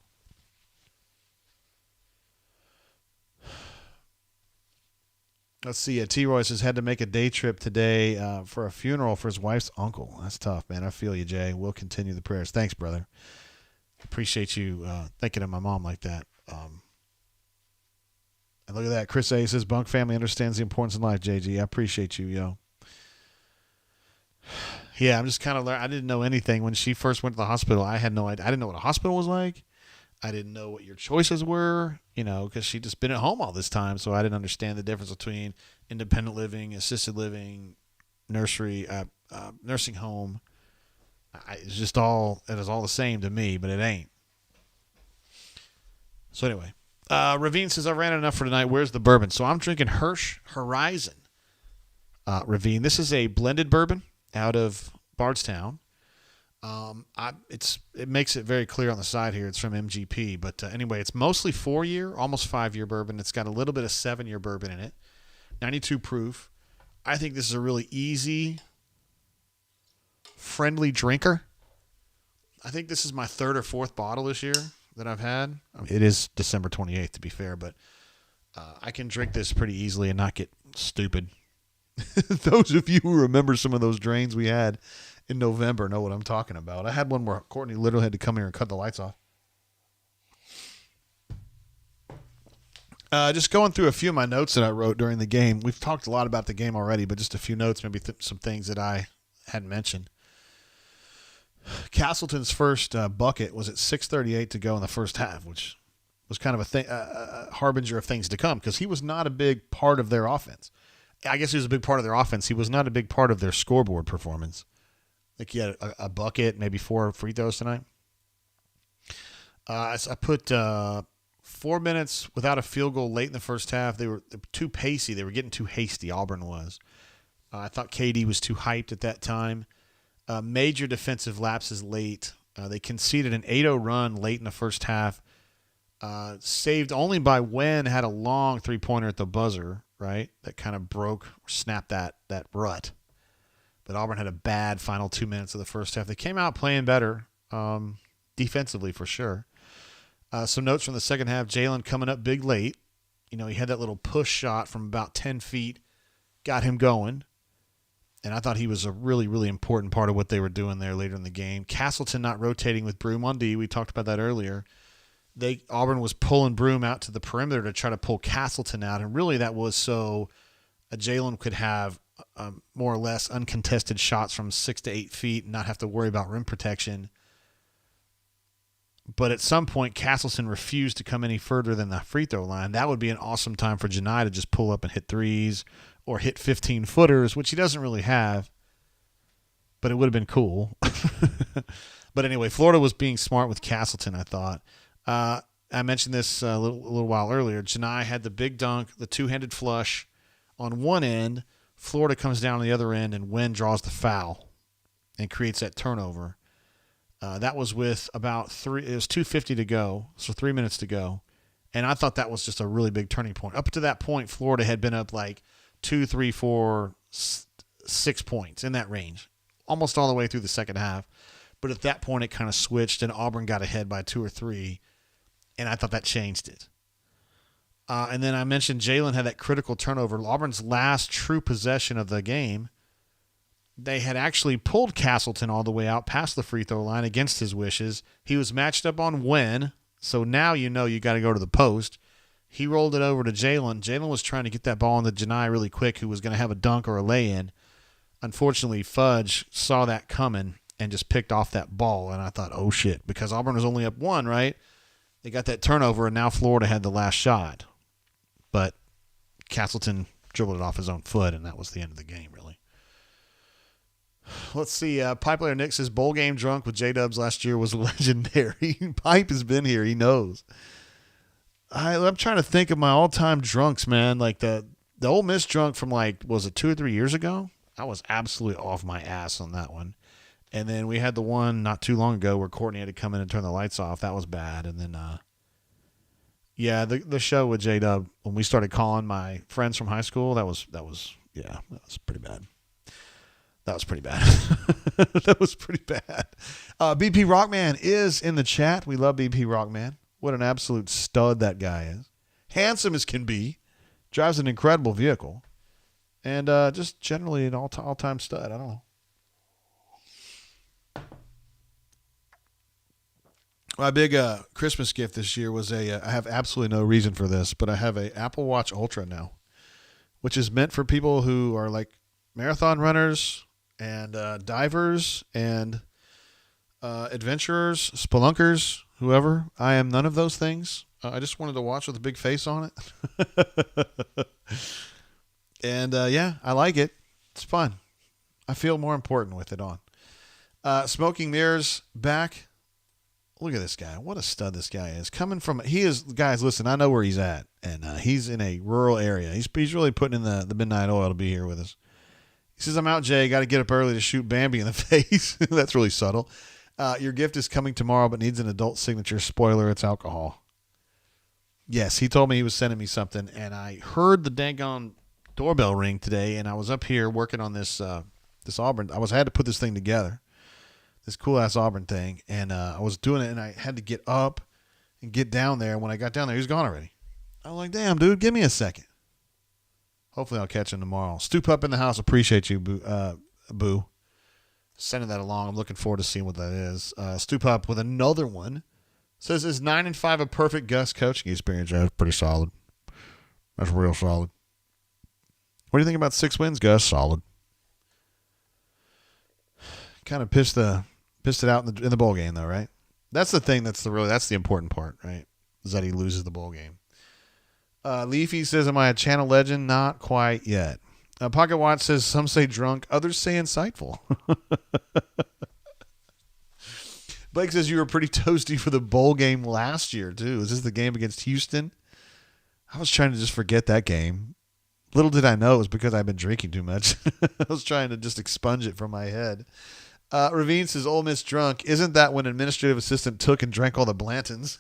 A: Let's see. T. Royce has had to make a day trip today for a funeral for his wife's uncle. That's tough, man. I feel you, Jay. We'll continue the prayers. Thanks, brother. Appreciate you thinking of my mom like that. And look at that. Chris A says, Bunk family understands the importance in life, JG. I appreciate you, yo. Yeah, I'm just kind of learning. I didn't know anything when she first went to the hospital. I had no idea. I didn't know what a hospital was like. I didn't know what your choices were, because she'd just been at home all this time. So I didn't understand the difference between independent living, assisted living, nursery, nursing home. It is all the same to me, but it ain't. So anyway, Ravine says, I ran enough for tonight. Where's the bourbon? So I'm drinking Hirsch Horizon. Ravine, this is a blended bourbon out of Bardstown. It makes it very clear on the side here. It's from MGP, but anyway, it's mostly 4-year, almost 5-year bourbon. It's got a little bit of 7-year bourbon in it. 92 proof. I think this is a really easy, friendly drinker. I think this is my 3rd or 4th bottle this year that I've had. I mean, it is December 28th to be fair, but I can drink this pretty easily and not get stupid. Those of you who remember some of those drains we had in November know what I'm talking about. I had one where Courtney literally had to come here and cut the lights off. Just going through a few of my notes that I wrote during the game. We've talked a lot about the game already, but just a few notes, maybe some things that I hadn't mentioned. Castleton's first bucket was at 6:38 to go in the first half, which was kind of a harbinger of things to come because he was not a big part of their offense. I guess he was a big part of their offense. He was not a big part of their scoreboard performance. Like he had a bucket, maybe 4 free throws tonight. I put 4 minutes without a field goal late in the first half. They were too pacey. They were getting too hasty, Auburn was. I thought KD was too hyped at that time. Major defensive lapses late. They conceded an 8-0 run late in the first half. Saved only by Wen had a long three-pointer at the buzzer, right? That kind of snapped that rut. But Auburn had a bad final 2 minutes of the first half. They came out playing better defensively for sure. Some notes from the second half. Jalen coming up big late. He had that little push shot from about 10 feet. Got him going. And I thought he was a really, really important part of what they were doing there later in the game. Castleton not rotating with Broom on D. We talked about that earlier. Auburn was pulling Broom out to the perimeter to try to pull Castleton out. And really that was so Jalen could have more or less uncontested shots from 6 to 8 feet and not have to worry about rim protection. But at some point, Castleton refused to come any further than the free throw line. That would be an awesome time for Janai to just pull up and hit threes or hit 15-footers, which he doesn't really have. But it would have been cool. But anyway, Florida was being smart with Castleton, I thought. I mentioned this a little while earlier. Janai had the big dunk, the two-handed flush on one end. Florida comes down on the other end, and Wen draws the foul and creates that turnover. That was with about it was 2:50 to go, so 3 minutes to go. And I thought that was just a really big turning point. Up to that point, Florida had been up like 2, 3, 4, 6 points in that range, almost all the way through the second half. But at that point, it kind of switched, and Auburn got ahead by 2 or 3, and I thought that changed it. And then I mentioned Jalen had that critical turnover. Auburn's last true possession of the game, they had actually pulled Castleton all the way out past the free throw line against his wishes. He was matched up on Wen, so now you got to go to the post. He rolled it over to Jalen. Jalen was trying to get that ball into Janai really quick, who was going to have a dunk or a lay-in. Unfortunately, Fudge saw that coming and just picked off that ball, and I thought, oh, shit, because Auburn was only up 1, right? They got that turnover, and now Florida had the last shot. But Castleton dribbled it off his own foot, and that was the end of the game, really. Let's see. Pipe Layer Nick says, bowl game drunk with J-Dubs last year was legendary. Pipe has been here. He knows. I'm trying to think of my all-time drunks, man. Like the Ole Miss drunk from was it 2 or 3 years ago? I was absolutely off my ass on that one. And then we had the one not too long ago where Courtney had to come in and turn the lights off. That was bad. And then, the show with J-Dub, when we started calling my friends from high school, that was pretty bad. That was pretty bad. That was pretty bad. BP Rockman is in the chat. We love BP Rockman. What an absolute stud that guy is. Handsome as can be. Drives an incredible vehicle. And just generally an all-time stud. I don't know. My big Christmas gift this year was I have absolutely no reason for this, but I have a Apple Watch Ultra now, which is meant for people who are like marathon runners and divers and adventurers, spelunkers, whoever. I am none of those things. I just wanted to watch with a big face on it. And yeah, I like it. It's fun. I feel more important with it on. Smoking Mirrors back. Look at this guy. What a stud this guy is. Guys, listen, I know where he's at. And he's in a rural area. He's really putting in the midnight oil to be here with us. He says, I'm out, Jay. Got to get up early to shoot Bambi in the face. That's really subtle. Your gift is coming tomorrow, but needs an adult signature. Spoiler, it's alcohol. Yes, he told me he was sending me something, and I heard the daggone doorbell ring today, and I was up here working on this Auburn. I had to put this thing together, this cool-ass Auburn thing, and I was doing it, and I had to get up and get down there. When I got down there, he was gone already. I was like, damn, dude, give me a second. Hopefully I'll catch him tomorrow. Stoop Up in the house. Appreciate you, Boo. Sending that along. I'm looking forward to seeing what that is. Stoop Up with another one. Says, is 9-5 a perfect Gus coaching experience? That's pretty solid. That's real solid. What do you think about 6 wins, Gus? Solid. Kind of pissed it out in the bowl game, though, right? That's the thing. That's the important part, right? Is that he loses the bowl game. Leafy says, am I a channel legend? Not quite yet. Pocket Watch says, some say drunk, others say insightful. Blake says, you were pretty toasty for the bowl game last year, too. Is this the game against Houston? I was trying to just forget that game. Little did I know it was because I've been drinking too much. I was trying to just expunge it from my head. Ravine says, Ole Miss drunk. Isn't that when administrative assistant took and drank all the Blantons?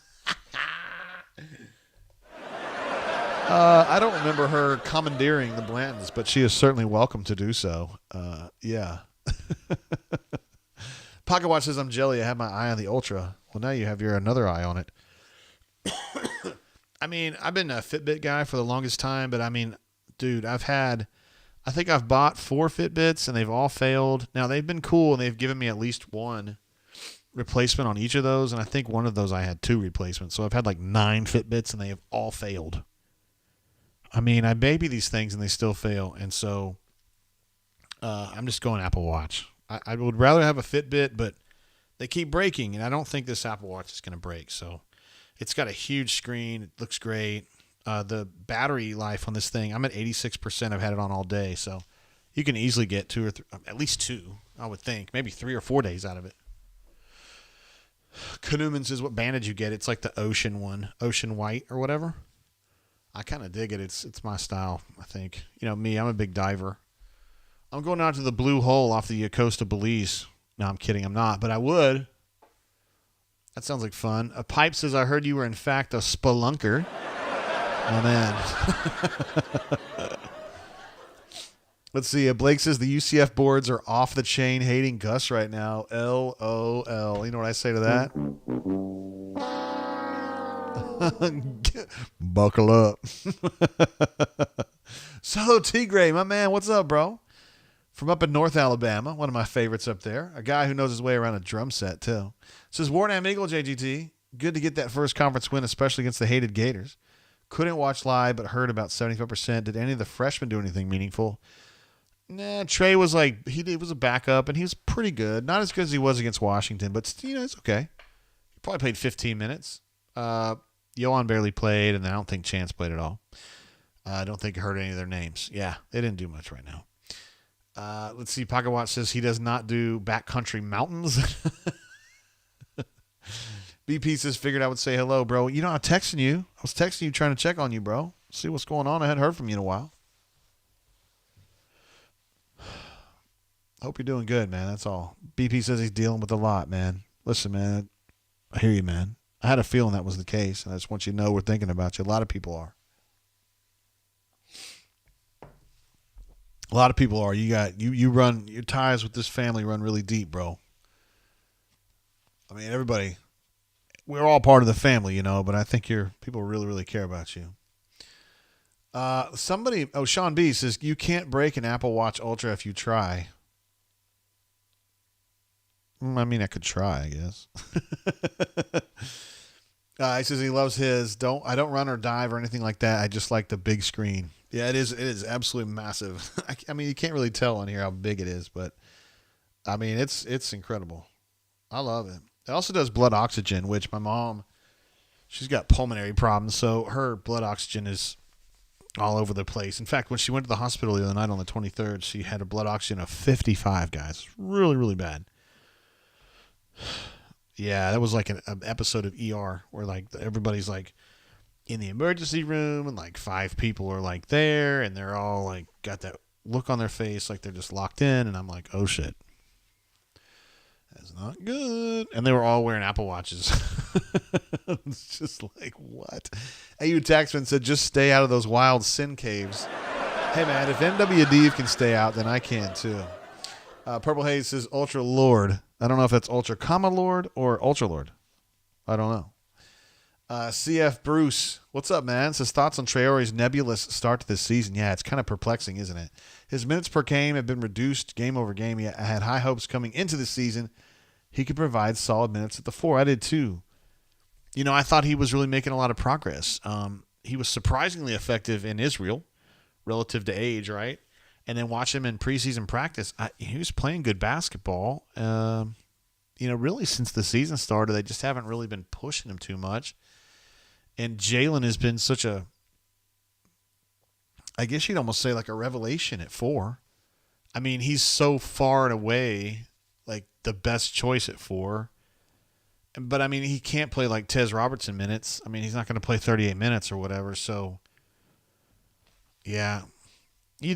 A: I don't remember her commandeering the Blantons, but she is certainly welcome to do so. Yeah. Pocket Watch says, I'm jelly. I have my eye on the Ultra. Well, now you have your another eye on it. I mean, I've been a Fitbit guy for the longest time, but I mean, dude, I think I've bought 4 Fitbits and they've all failed. Now, they've been cool and they've given me at least one replacement on each of those. And I think one of those I had 2 replacements. So I've had like 9 Fitbits and they have all failed. I mean, I baby these things and they still fail. And so I'm just going Apple Watch. I would rather have a Fitbit, but they keep breaking. And I don't think this Apple Watch is going to break. So it's got a huge screen. It looks great. The battery life on this thing, I'm at 86%. I've had it on all day. So you can easily get 2 or 3, at least 2, I would think. Maybe 3 or 4 days out of it. Kanuman says, what band did you get? It's like the Ocean one, Ocean White or whatever. I kind of dig it. It's my style, I think. You know, me, I'm a big diver. I'm going out to the Blue Hole off the coast of Belize. No, I'm kidding. I'm not, but I would. That sounds like fun. A Pipe says, I heard you were, in fact, a spelunker. Oh, man. Let's see. Blake says the UCF boards are off the chain hating Gus right now. LOL. You know what I say to that? Buckle up. Solo Tigre, my man. What's up, bro? From up in North Alabama. One of my favorites up there. A guy who knows his way around a drum set, too. Says, Warnham Eagle, JGT. Good to get that first conference win, especially against the hated Gators. Couldn't watch live, but heard about 75%. Did any of the freshmen do anything meaningful? Nah, Trey was he was a backup, and he was pretty good. Not as good as he was against Washington, but, it's okay. He probably played 15 minutes. Yohan barely played, and I don't think Chance played at all. I don't think I heard any of their names. Yeah, they didn't do much right now. Let's see. Pocket Watch says he does not do backcountry mountains. BP says, figured I would say hello, bro. You know, I'm texting you. I was texting you trying to check on you, bro. See what's going on. I hadn't heard from you in a while. Hope you're doing good, man. That's all. BP says he's dealing with a lot, man. Listen, man. I hear you, man. I had a feeling that was the case, and I just want you to know we're thinking about you. A lot of people are. A lot of people are. You run, your ties with this family run really deep, bro. I mean, everybody, we're all part of the family, but I think people really, really care about you. Sean B says, you can't break an Apple Watch Ultra if you try. I mean, I could try, I guess. He says he loves his. I don't run or dive or anything like that. I just like the big screen. Yeah, it is. It is absolutely massive. I mean, you can't really tell on here how big it is, but I mean, it's incredible. I love it. It also does blood oxygen, which my mom, she's got pulmonary problems, so her blood oxygen is all over the place. In fact, when she went to the hospital the other night on the 23rd, she had a blood oxygen of 55, guys. Really, really bad. Yeah, that was like an episode of ER where like everybody's like in the emergency room and like 5 people are like there and they're all like got that look on their face like they're just locked in, and I'm like, oh shit. That's not good. And they were all wearing Apple Watches. It's just like, what? AU Taxman said, just stay out of those wild sin caves. Hey, man, if NWD can stay out, then I can, too. Purple Haze says, Ultra Lord. I don't know if that's Ultra Comma Lord or Ultra Lord. I don't know. CF Bruce, what's up, man? Says, thoughts on Traore's nebulous start to this season. Yeah, it's kind of perplexing, isn't it? His minutes per game have been reduced game over game. I had high hopes coming into the season. He could provide solid minutes at the 4. I did, too. You know, I thought he was really making a lot of progress. He was surprisingly effective in Israel relative to age, right? And then watch him in preseason practice. He was playing good basketball. Really since the season started, they just haven't really been pushing him too much. And Jalen has been such a, I guess you'd almost say like a revelation at 4. I mean, he's so far and away like the best choice at 4. But, I mean, he can't play like Tez Robertson minutes. I mean, he's not going to play 38 minutes or whatever. So, yeah.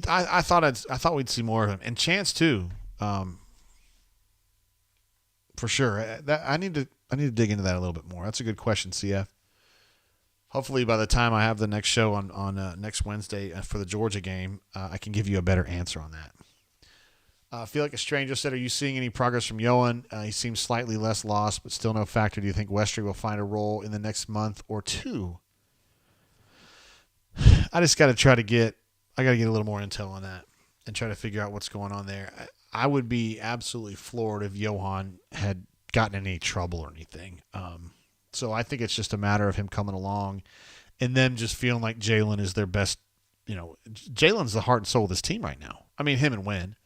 A: I thought we'd see more of him. And Chance, too, for sure. I need to dig into that a little bit more. That's a good question, CF. Hopefully by the time I have the next show on next Wednesday for the Georgia game, I can give you a better answer on that. I feel like a stranger said, are you seeing any progress from Yohan? He seems slightly less lost, but still no factor. Do you think Westry will find a role in the next month or 2? I just got to get a little more intel on that and try to figure out what's going on there. I would be absolutely floored if Yohan had gotten in any trouble or anything. So I think it's just a matter of him coming along and them just feeling like Jalen is their best. You know, Jalen's the heart and soul of this team right now. I mean, him and Wynn.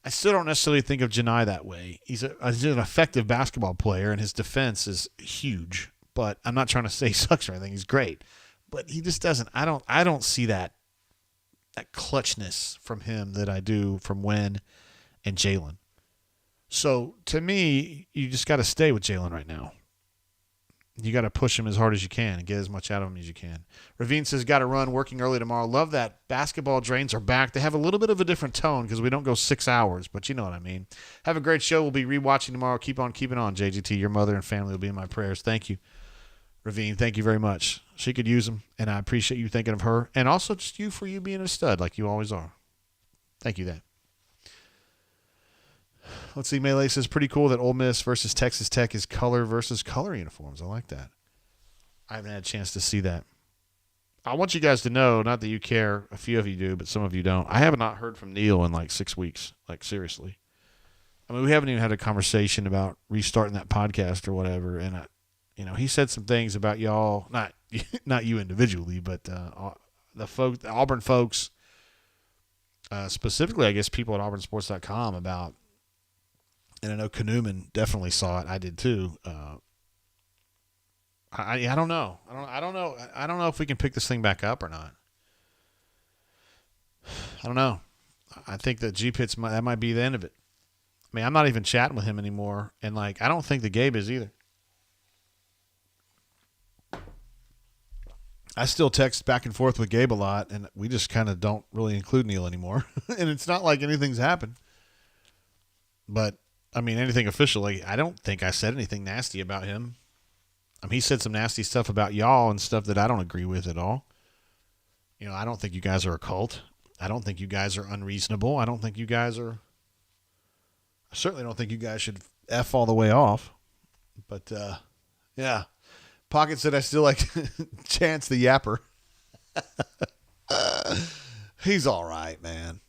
A: I still don't necessarily think of Janai that way. He's an effective basketball player, and his defense is huge. But I'm not trying to say he sucks or anything. He's great, but he just doesn't. I don't see that clutchness from him that I do from Wynn and Jalen. So to me, you just got to stay with Jalen right now. You got to push him as hard as you can and get as much out of him as you can. Ravine says, got to run, working early tomorrow. Love that. Basketball drains are back. They have a little bit of a different tone because we don't go 6 hours, but you know what I mean. Have a great show. We'll be rewatching tomorrow. Keep on keeping on, JGT. Your mother and family will be in my prayers. Thank you, Ravine. Thank you very much. She could use them, and I appreciate you thinking of her, and also just you for you being a stud like you always are. Thank you, Dad. Let's see. Melee says, pretty cool that Ole Miss versus Texas Tech is color versus color uniforms. I like that. I haven't had a chance to see that. I want you guys to know, not that you care, a few of you do, but some of you don't. I have not heard from Neil in like 6 weeks. Like, seriously. I mean, we haven't even had a conversation about restarting that podcast or whatever. And, he said some things about y'all, not you individually, but the Auburn folks, specifically, I guess, people at auburnsports.com about. And I know Kanuman definitely saw it. I did too. I don't know. I don't know. I don't know if we can pick this thing back up or not. I don't know. I think that G-Pitts that might be the end of it. I mean, I'm not even chatting with him anymore, and I don't think that Gabe is either. I still text back and forth with Gabe a lot, and we just kind of don't really include Neil anymore. And it's not like anything's happened. But I mean, anything official, I don't think I said anything nasty about him. I mean, he said some nasty stuff about y'all and stuff that I don't agree with at all. I don't think you guys are a cult. I don't think you guys are unreasonable. I certainly don't think you guys should F all the way off. But, yeah. Pocket said I still like Chance the Yapper. He's all right, man.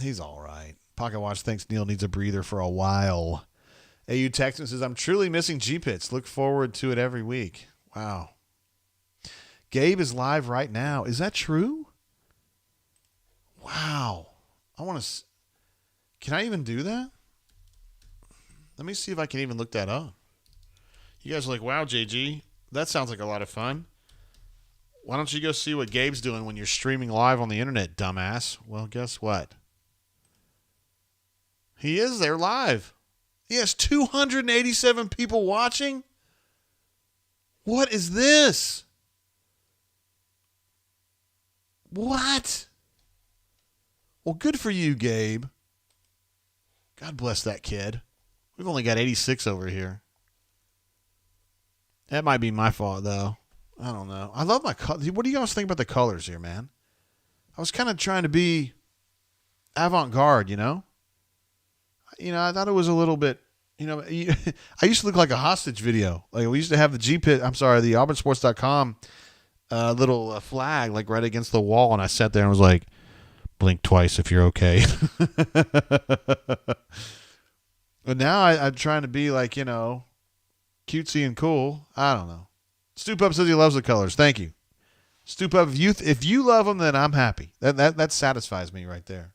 A: He's all right. Pocket Watch thinks Neil needs a breather for a while. AU Texan says, I'm truly missing G-Pits. Look forward to it every week. Wow. Gabe is live right now. Is that true? Wow. I want to. Can I even do that? Let me see if I can even look that up. You guys are like, wow, JG, that sounds like a lot of fun. Why don't you go see what Gabe's doing when you're streaming live on the internet, dumbass? Well, guess what? He is there live. He has 287 people watching. What is this? What? Well, good for you, Gabe. God bless that kid. We've only got 86 over here. That might be my fault, though. I don't know. I love my colors. What do you guys think about the colors here, man? I was kind of trying to be avant-garde, you know? I thought it was a little bit, I used to look like a hostage video. Like, we used to have the the auburnsports.com little flag, like, right against the wall, and I sat there and was like, blink twice if you're okay. But now I'm trying to be like, cutesy and cool. I don't know. Stoop Up says he loves the colors. Thank you. Stoop Up, if you love them, then I'm happy. That satisfies me right there.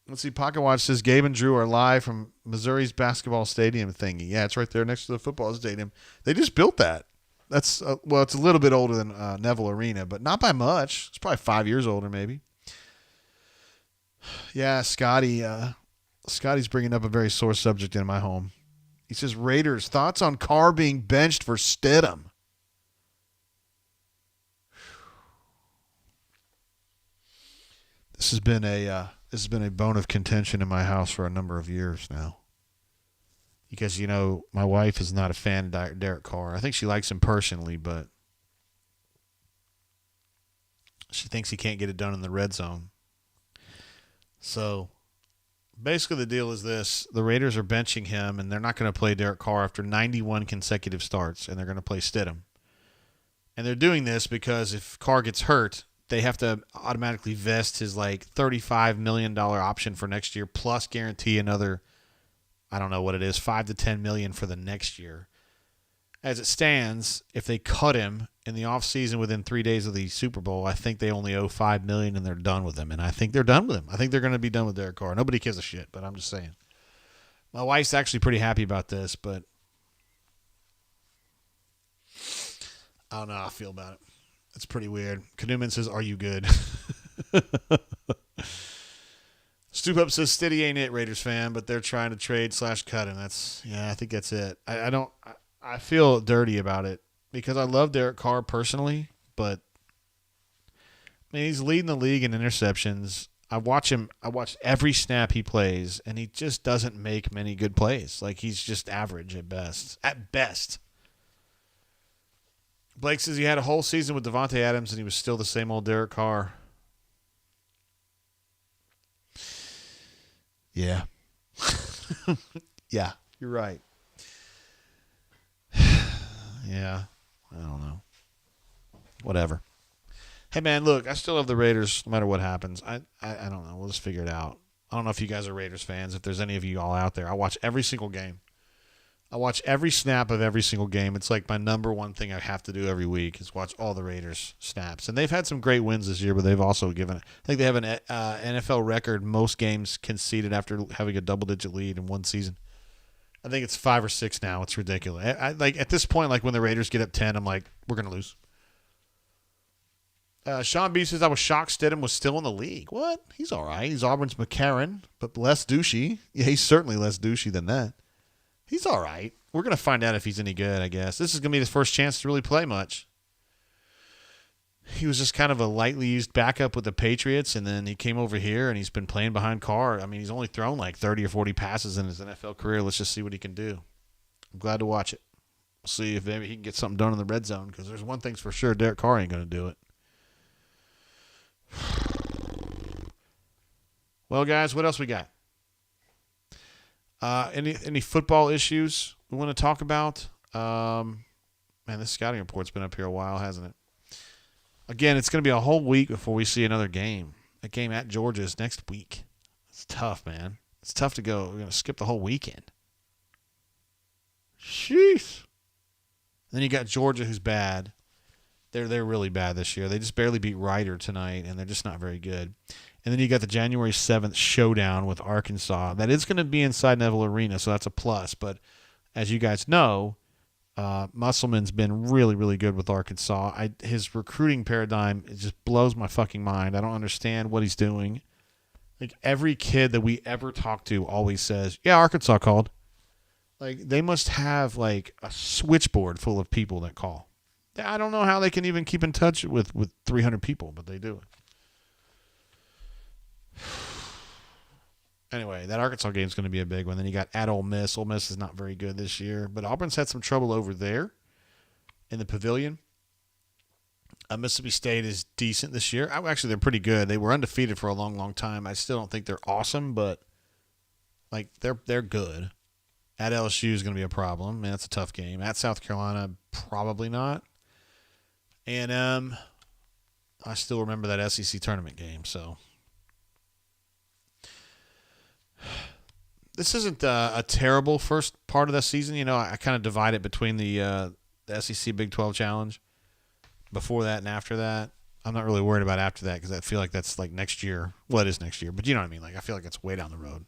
A: Let's see. Pocket Watch says Gabe and Drew are live from Missouri's basketball stadium thingy. Yeah, it's right there next to the football stadium. They just built that. That's it's a little bit older than Neville Arena, but not by much. It's probably 5 years older, maybe. Yeah, Scotty's bringing up a very sore subject in my home. He says, Raiders, thoughts on Carr being benched for Stidham? This has been a bone of contention in my house for a number of years now. Because, my wife is not a fan of Derek Carr. I think she likes him personally, but she thinks he can't get it done in the red zone. So, basically the deal is this. The Raiders are benching him, and they're not going to play Derek Carr after 91 consecutive starts, and they're going to play Stidham. And they're doing this because if Carr gets hurt, they have to automatically vest his, $35 million option for next year, plus guarantee another, I don't know what it is, $5 to $10 million for the next year. As it stands, if they cut him in the offseason within 3 days of the Super Bowl, I think they only owe $5 million and they're done with him. And I think they're done with him. I think they're going to be done with Derek Carr. Nobody gives a shit, but I'm just saying. My wife's actually pretty happy about this, but I don't know how I feel about it. It's pretty weird. Kanuman says, are you good? Stoop Up says, Steady ain't it, Raiders fan, but they're trying to trade/cut him. I think that's it. I feel dirty about it because I love Derek Carr personally, but he's leading the league in interceptions. I watch every snap he plays, and he just doesn't make many good plays. He's just average at best. At best. Blake says he had a whole season with Devontae Adams, and he was still the same old Derek Carr. Yeah. Yeah, you're right. Yeah, I don't know. Whatever. Hey, man, look, I still love the Raiders no matter what happens. I don't know. We'll just figure it out. I don't know if you guys are Raiders fans, if there's any of you all out there. I watch every single game. I watch every snap of every single game. It's like my number one thing I have to do every week is watch all the Raiders snaps. And they've had some great wins this year, but they've also given – I think they have an NFL record most games conceded after having a double-digit lead in one season. I think it's 5 or 6 now. It's ridiculous. At this point, when the Raiders get up 10, I'm like, we're going to lose. Sean B says, I was shocked Stidham was still in the league. What? He's all right. He's Auburn's McCarron, but less douchey. Yeah, he's certainly less douchey than that. He's all right. We're going to find out if he's any good, I guess. This is going to be his first chance to really play much. He was just kind of a lightly used backup with the Patriots, and then he came over here, and he's been playing behind Carr. He's only thrown 30 or 40 passes in his NFL career. Let's just see what he can do. I'm glad to watch it. We'll see if maybe he can get something done in the red zone, because there's one thing's for sure, Derek Carr ain't going to do it. Well, guys, what else we got? Any football issues we want to talk about? Man, this scouting report's been up here a while, hasn't it? Again, it's going to be a whole week before we see another game. A game at Georgia is next week. It's tough, man. It's tough to go. We're going to skip the whole weekend. Sheesh. Then you got Georgia, who's bad. They're really bad this year. They just barely beat Ryder tonight, and they're just not very good. And then you got the January 7th showdown with Arkansas. That is going to be inside Neville Arena, so that's a plus. But as you guys know, Musselman's been really, really good with Arkansas. His recruiting paradigm, it just blows my fucking mind. I don't understand what he's doing. Like, every kid that we ever talk to always says, yeah, Arkansas called. Like, they must have, like, a switchboard full of people that call. I don't know how they can even keep in touch with 300 people, but they do it. Anyway, that Arkansas game is going to be a big one. Then you got at Ole Miss. Ole Miss is not very good this year, but Auburn's had some trouble over there in the Pavilion. Mississippi State is decent this year. Actually, they're pretty good. They were undefeated for a long, long time. I still don't think they're awesome, but like they're good. At LSU is going to be a problem. Man, that's a tough game. At South Carolina, probably not. And I still remember that SEC tournament game. So this isn't a terrible first part of the season. You know, I kind of divide it between the SEC Big 12 Challenge. Before that and after that, I'm not really worried about after that because I feel like that's like next year. Well, it is next year, but you know what I mean. Like I feel like it's way down the road.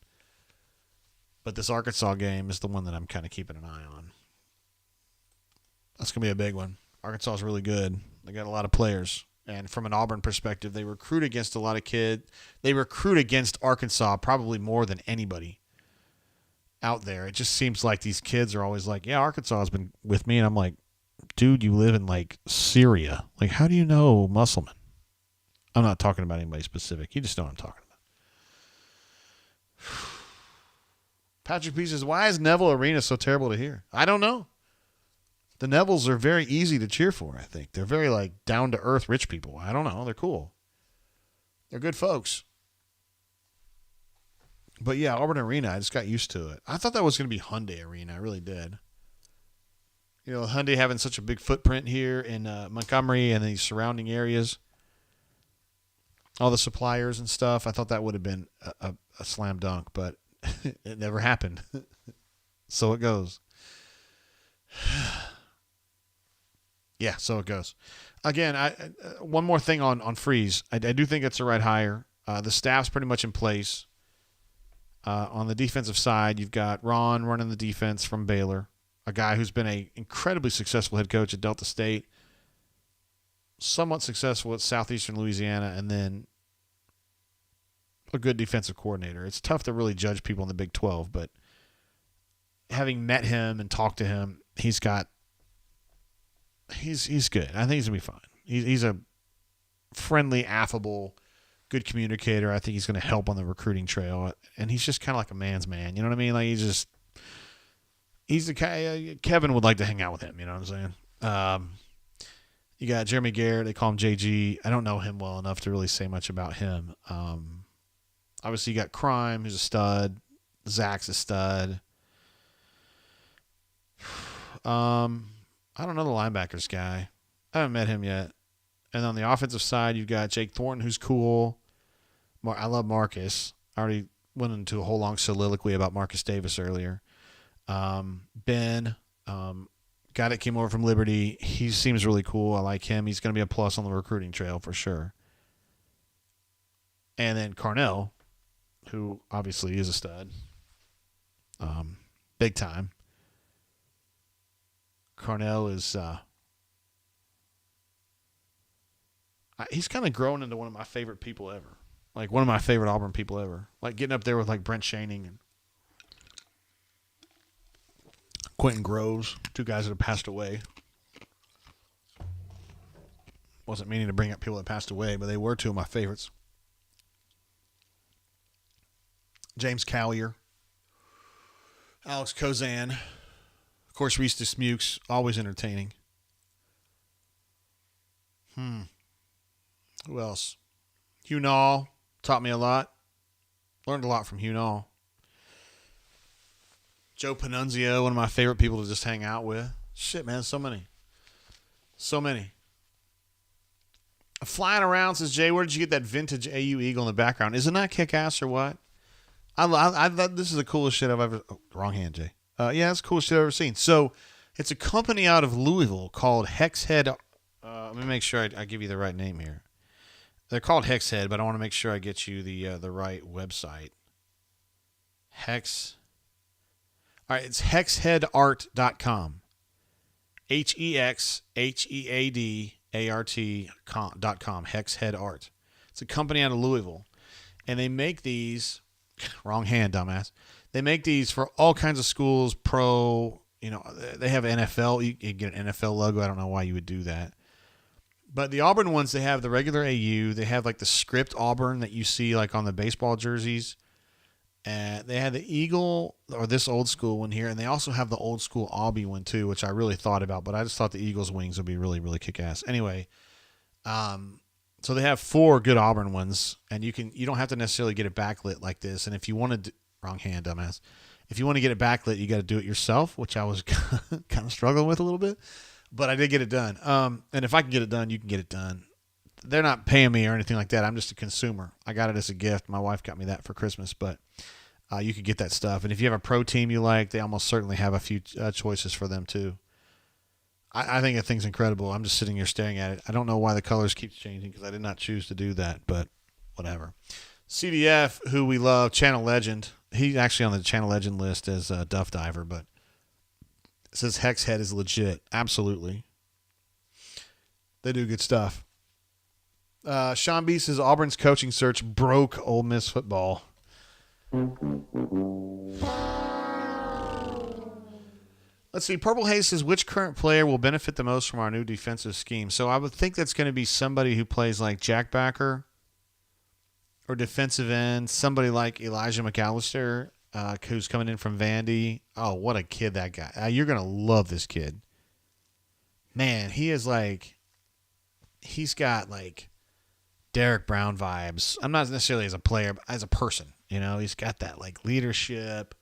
A: But this Arkansas game is the one that I'm kind of keeping an eye on. That's going to be a big one. Arkansas is really good. They got a lot of players. And from an Auburn perspective, they recruit against a lot of kids. They recruit against Arkansas probably more than anybody out there. It just seems like these kids are always like, yeah, Arkansas has been with me. And I'm like, dude, you live in like Syria. Like, how do you know Musselman? I'm not talking about anybody specific. You just know what I'm talking about. Patrick P says, why is Neville Arena so terrible to hear? I don't know. The Nevilles are very easy to cheer for, I think. They're very like down-to-earth rich people. I don't know. They're cool. They're good folks. But yeah, Auburn Arena, I just got used to it. I thought that was going to be Hyundai Arena. I really did. You know, Hyundai having such a big footprint here in Montgomery and these surrounding areas, all the suppliers and stuff, I thought that would have been a slam dunk, but it never happened. So it goes. Yeah, so it goes. Again, one more thing on Freeze. I do think it's the right hire. The staff's pretty much in place. On the defensive side, you've got Ron running the defense from Baylor. A guy who's been an incredibly successful head coach at Delta State, somewhat successful at Southeastern Louisiana, and then a good defensive coordinator. It's tough to really judge people in the Big 12, but having met him and talked to him, he's good. I think he's going to be fine. He's a friendly, affable, good communicator. I think he's going to help on the recruiting trail, and he's just kind of like a man's man. You know what I mean? Like he's the guy Kevin would like to hang out with him. You know what I'm saying? You got Jeremy Garrett. They call him JG. I don't know him well enough to really say much about him. Obviously, you got Crime, who's a stud. Zach's a stud. I don't know the linebackers guy. I haven't met him yet. And on the offensive side, you've got Jake Thornton, who's cool. I love Marcus. I already went into a whole long soliloquy about Marcus Davis earlier. Ben, guy that came over from Liberty. He seems really cool. I like him. He's going to be a plus on the recruiting trail for sure. And then Carnell, who obviously is a stud. Big time. Carnell is he's kind of grown into one of my favorite people ever. Like one of my favorite Auburn people ever. Like getting up there with like Brent Shaning and Quentin Groves, two guys that have passed away. Wasn't meaning to bring up people that passed away, but they were two of my favorites. James Callier, Alex Kozan, of course Reese Smukes, always entertaining. Who else? Hugh Nall taught me a lot. Learned a lot from Hugh Nall. Joe Panunzio, one of my favorite people to just hang out with. Shit, man, so many. So many. Flying around, says Jay, where did you get that vintage AU Eagle in the background? Isn't that kick-ass or what? I thought this is the coolest shit I've ever. Oh, wrong hand, Jay. Yeah, it's the coolest shit I've ever seen. So, it's a company out of Louisville called Hexhead. Let me make sure I give you the right name here. They're called Hexhead, but I want to make sure I get you the right website. Hex. All right, it's hexheadart.com. HEXHEADART.com. Hexhead Art. It's a company out of Louisville, and they make these. Wrong hand, dumbass. They make these for all kinds of schools. Pro. They have NFL. You get an NFL logo. I don't know why you would do that. But the Auburn ones, they have the regular AU. They have like the script Auburn that you see like on the baseball jerseys. And they had the Eagle, or this old school one here. And they also have the old school Aubie one too, which I really thought about. But I just thought the Eagles wings would be really, really kick-ass. Anyway, so they have 4 good Auburn ones. And you don't have to necessarily get it backlit like this. And if you want to, wrong hand, dumbass. If you want to get it backlit, you got to do it yourself, which I was kind of struggling with a little bit. But I did get it done. And if I can get it done, you can get it done. They're not paying me or anything like that. I'm just a consumer. I got it as a gift. My wife got me that for Christmas, but you could get that stuff. And if you have a pro team you like, they almost certainly have a few choices for them too. I think that thing's incredible. I'm just sitting here staring at it. I don't know why the colors keep changing because I did not choose to do that, but whatever. CDF, who we love, Channel Legend. He's actually on the Channel Legend list as a Duff Diver, but it says Hexhead is legit. Absolutely. They do good stuff. Sean B says Auburn's coaching search broke Ole Miss football. Let's see. Purple Haze says, which current player will benefit the most from our new defensive scheme? So I would think that's going to be somebody who plays like Jack Backer or defensive end, somebody like Elijah McAllister, who's coming in from Vandy. Oh, what a kid that guy. You're going to love this kid. Man, he is like, he's got like Derek Brown vibes. I'm not necessarily as a player, but as a person. He's got that like leadership.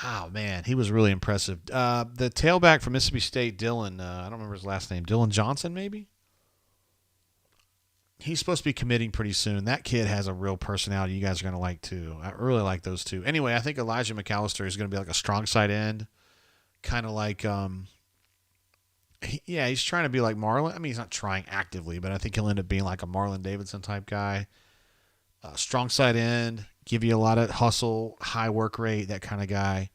A: Oh, man, he was really impressive. The tailback from Mississippi State, Dylan, I don't remember his last name, Dylan Johnson maybe? He's supposed to be committing pretty soon. That kid has a real personality you guys are going to like too. I really like those two. Anyway, I think Elijah McAllister is going to be like a strong side end, kind of like, he's trying to be like Marlon. I mean, he's not trying actively, but I think he'll end up being like a Marlon Davidson type guy. Strong side end, give you a lot of hustle, high work rate, that kind of guy.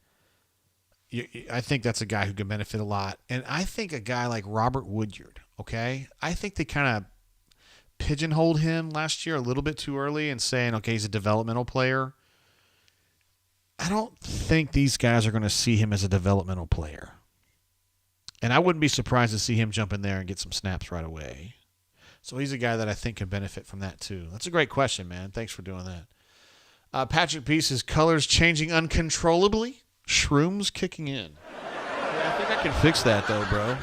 A: I think that's a guy who can benefit a lot. And I think a guy like Robert Woodyard, okay? I think they kind of pigeonholed him last year a little bit too early and saying, okay, he's a developmental player. I don't think these guys are going to see him as a developmental player. And I wouldn't be surprised to see him jump in there and get some snaps right away. So he's a guy that I think can benefit from that too. That's a great question, man. Thanks for doing that. Patrick Peace is colors changing uncontrollably. Shrooms kicking in. Yeah, I think I can fix that though, bro.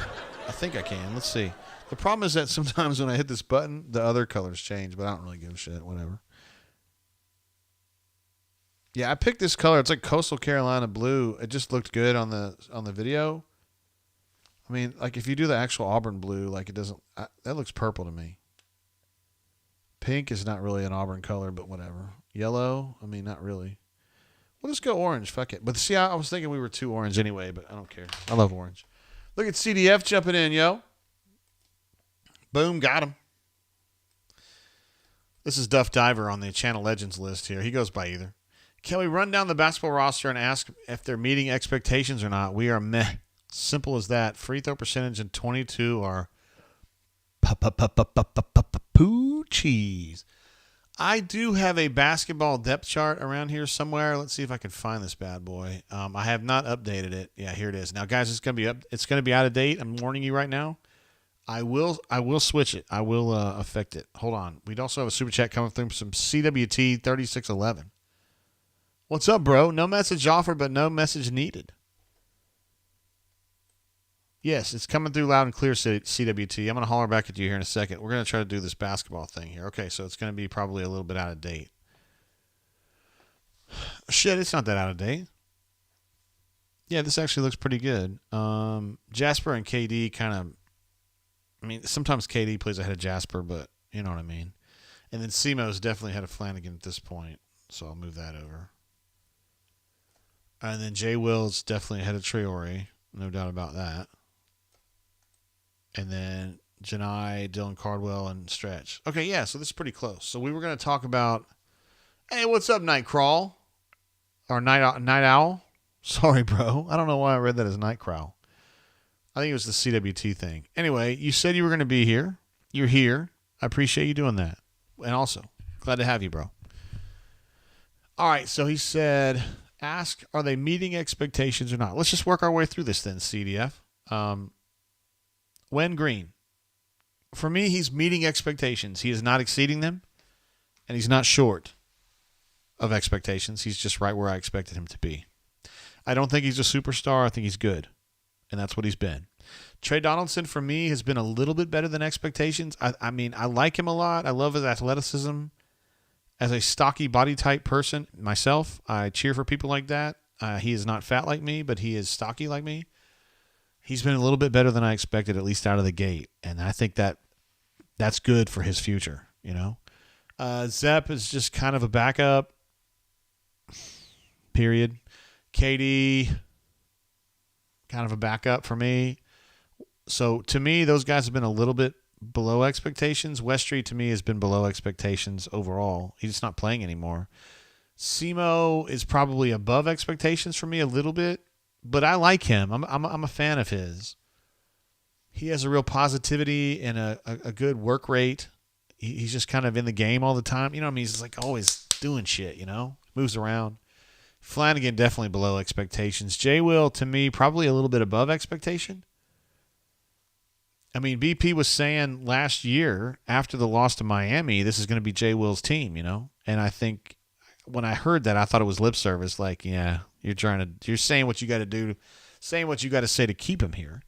A: I think I can. Let's see. The problem is that sometimes when I hit this button, the other colors change, but I don't really give a shit. Whatever. Yeah, I picked this color. It's like Coastal Carolina blue. It just looked good on the video. I mean, like if you do the actual Auburn blue, like it doesn't. That looks purple to me. Pink is not really an Auburn color, but whatever. Yellow, I mean, not really. We'll just go orange. Fuck it. But see, I was thinking we were too orange anyway, but I don't care. I love orange. Look at CDF jumping in, yo. Boom, got him. This is Duff Diver on the Channel Legends list here. He goes by either. Can we run down the basketball roster and ask if they're meeting expectations or not? We are meh. Simple as that. Free throw percentage and 22 are poo cheese. I do have a basketball depth chart around here somewhere. Let's see if I can find this bad boy. I have not updated it. Yeah, here it is. Now, guys, it's gonna be out of date. I'm warning you right now. I will switch it. I will affect it. Hold on. We'd also have a super chat coming through from CWT 3611. What's up, bro? No message offered, but no message needed. Yes, it's coming through loud and clear, CWT. I'm going to holler back at you here in a second. We're going to try to do this basketball thing here. Okay, so it's going to be probably a little bit out of date. Shit, it's not that out of date. Yeah, this actually looks pretty good. Jasper and KD kind of, I mean, sometimes KD plays ahead of Jasper, but you know what I mean. And then Simo's definitely ahead of Flanagan at this point, so I'll move that over. And then Jay Will's definitely ahead of Traore. No doubt about that. And then Janai, Dylan Cardwell, and Stretch. Okay, yeah, so this is pretty close. So we were going to talk about, hey, what's up, Nightcrawl? Or Night Owl? Sorry, bro. I don't know why I read that as Nightcrawl. I think it was the CWT thing. Anyway, you said you were going to be here. You're here. I appreciate you doing that. And also, glad to have you, bro. All right, so he said, ask, are they meeting expectations or not? Let's just work our way through this then, CDF. Wen Green. For me, he's meeting expectations. He is not exceeding them, and he's not short of expectations. He's just right where I expected him to be. I don't think he's a superstar. I think he's good, and that's what he's been. Trey Donaldson, for me, has been a little bit better than expectations. I mean, I like him a lot. I love his athleticism. As a stocky body type person myself, I cheer for people like that. He is not fat like me, but he is stocky like me. He's been a little bit better than I expected, at least out of the gate, and I think that's good for his future, you know. Zepp is just kind of a backup, period. KD, kind of a backup for me. So, to me, those guys have been a little bit below expectations. Westry, to me, has been below expectations overall. He's just not playing anymore. Simo is probably above expectations for me a little bit, but I like him. I'm a fan of his. He has a real positivity and a good work rate. He's just kind of in the game all the time. You know what I mean? He's just like always doing shit, you know? Moves around. Flanagan, definitely below expectations. J. Will, to me, probably a little bit above expectation. I mean, BP was saying last year, after the loss to Miami, this is going to be J. Will's team, you know? And I think when I heard that, I thought it was lip service. Like, yeah, you're saying what you got to do, saying what you got to say to keep him here.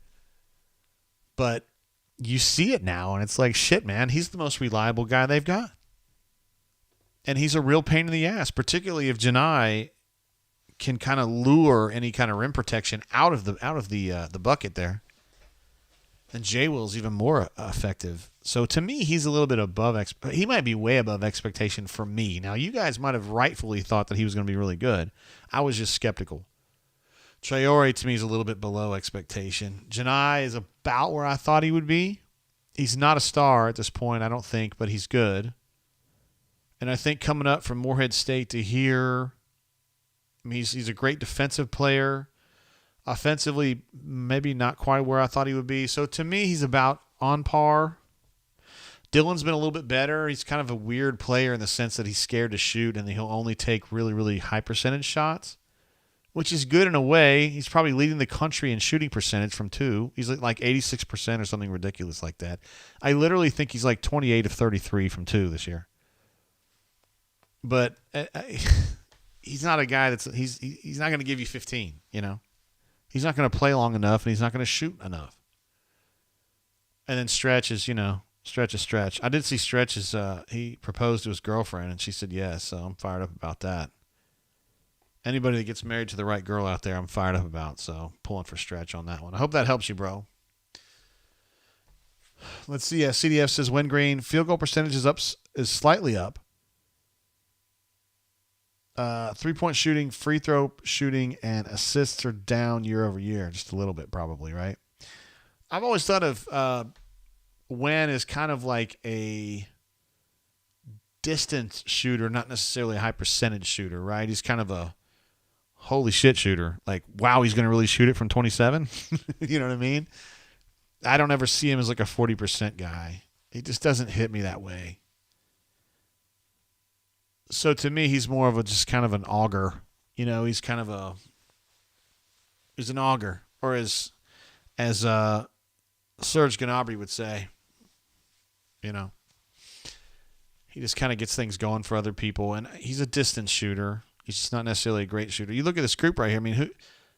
A: But you see it now, and it's like, shit, man, he's the most reliable guy they've got. And he's a real pain in the ass, particularly if Janai can kind of lure any kind of rim protection out of the bucket there. And J. Will's even more effective. So to me, he's a little bit above. He might be way above expectation for me. Now, you guys might have rightfully thought that he was going to be really good. I was just skeptical. Traore, to me, is a little bit below expectation. Janai is about where I thought he would be. He's not a star at this point, I don't think, but he's good. And I think coming up from Morehead State to here, I mean, he's a great defensive player. Offensively, maybe not quite where I thought he would be. So to me, he's about on par. Dylan's been a little bit better. He's kind of a weird player in the sense that he's scared to shoot and he'll only take really, really high percentage shots, which is good in a way. He's probably leading the country in shooting percentage from two. He's like 86% or something ridiculous like that. I literally think he's like 28 of 33 from two this year. But he's not a guy he's not going to give you 15, you know. He's not going to play long enough, and he's not going to shoot enough. And then Stretch is, you know, Stretch. I did see Stretch's, he proposed to his girlfriend, and she said yes, so I'm fired up about that. Anybody that gets married to the right girl out there, I'm fired up about, so pulling for Stretch on that one. I hope that helps you, bro. Let's see. CDF says Wen Green, field goal percentage is slightly up. 3-point shooting, free throw shooting, and assists are down year over year, just a little bit probably, right? I've always thought of Wen as kind of like a distance shooter, not necessarily a high percentage shooter, right? He's kind of a holy shit shooter. Like, wow, he's going to really shoot it from 27? You know what I mean? I don't ever see him as like a 40% guy. He just doesn't hit me that way. So to me, he's more of just kind of an auger. You know, he's kind of he's an auger. Or as Serge Gnabry would say, you know, he just kind of gets things going for other people. And he's a distance shooter. He's just not necessarily a great shooter. You look at this group right here. I mean,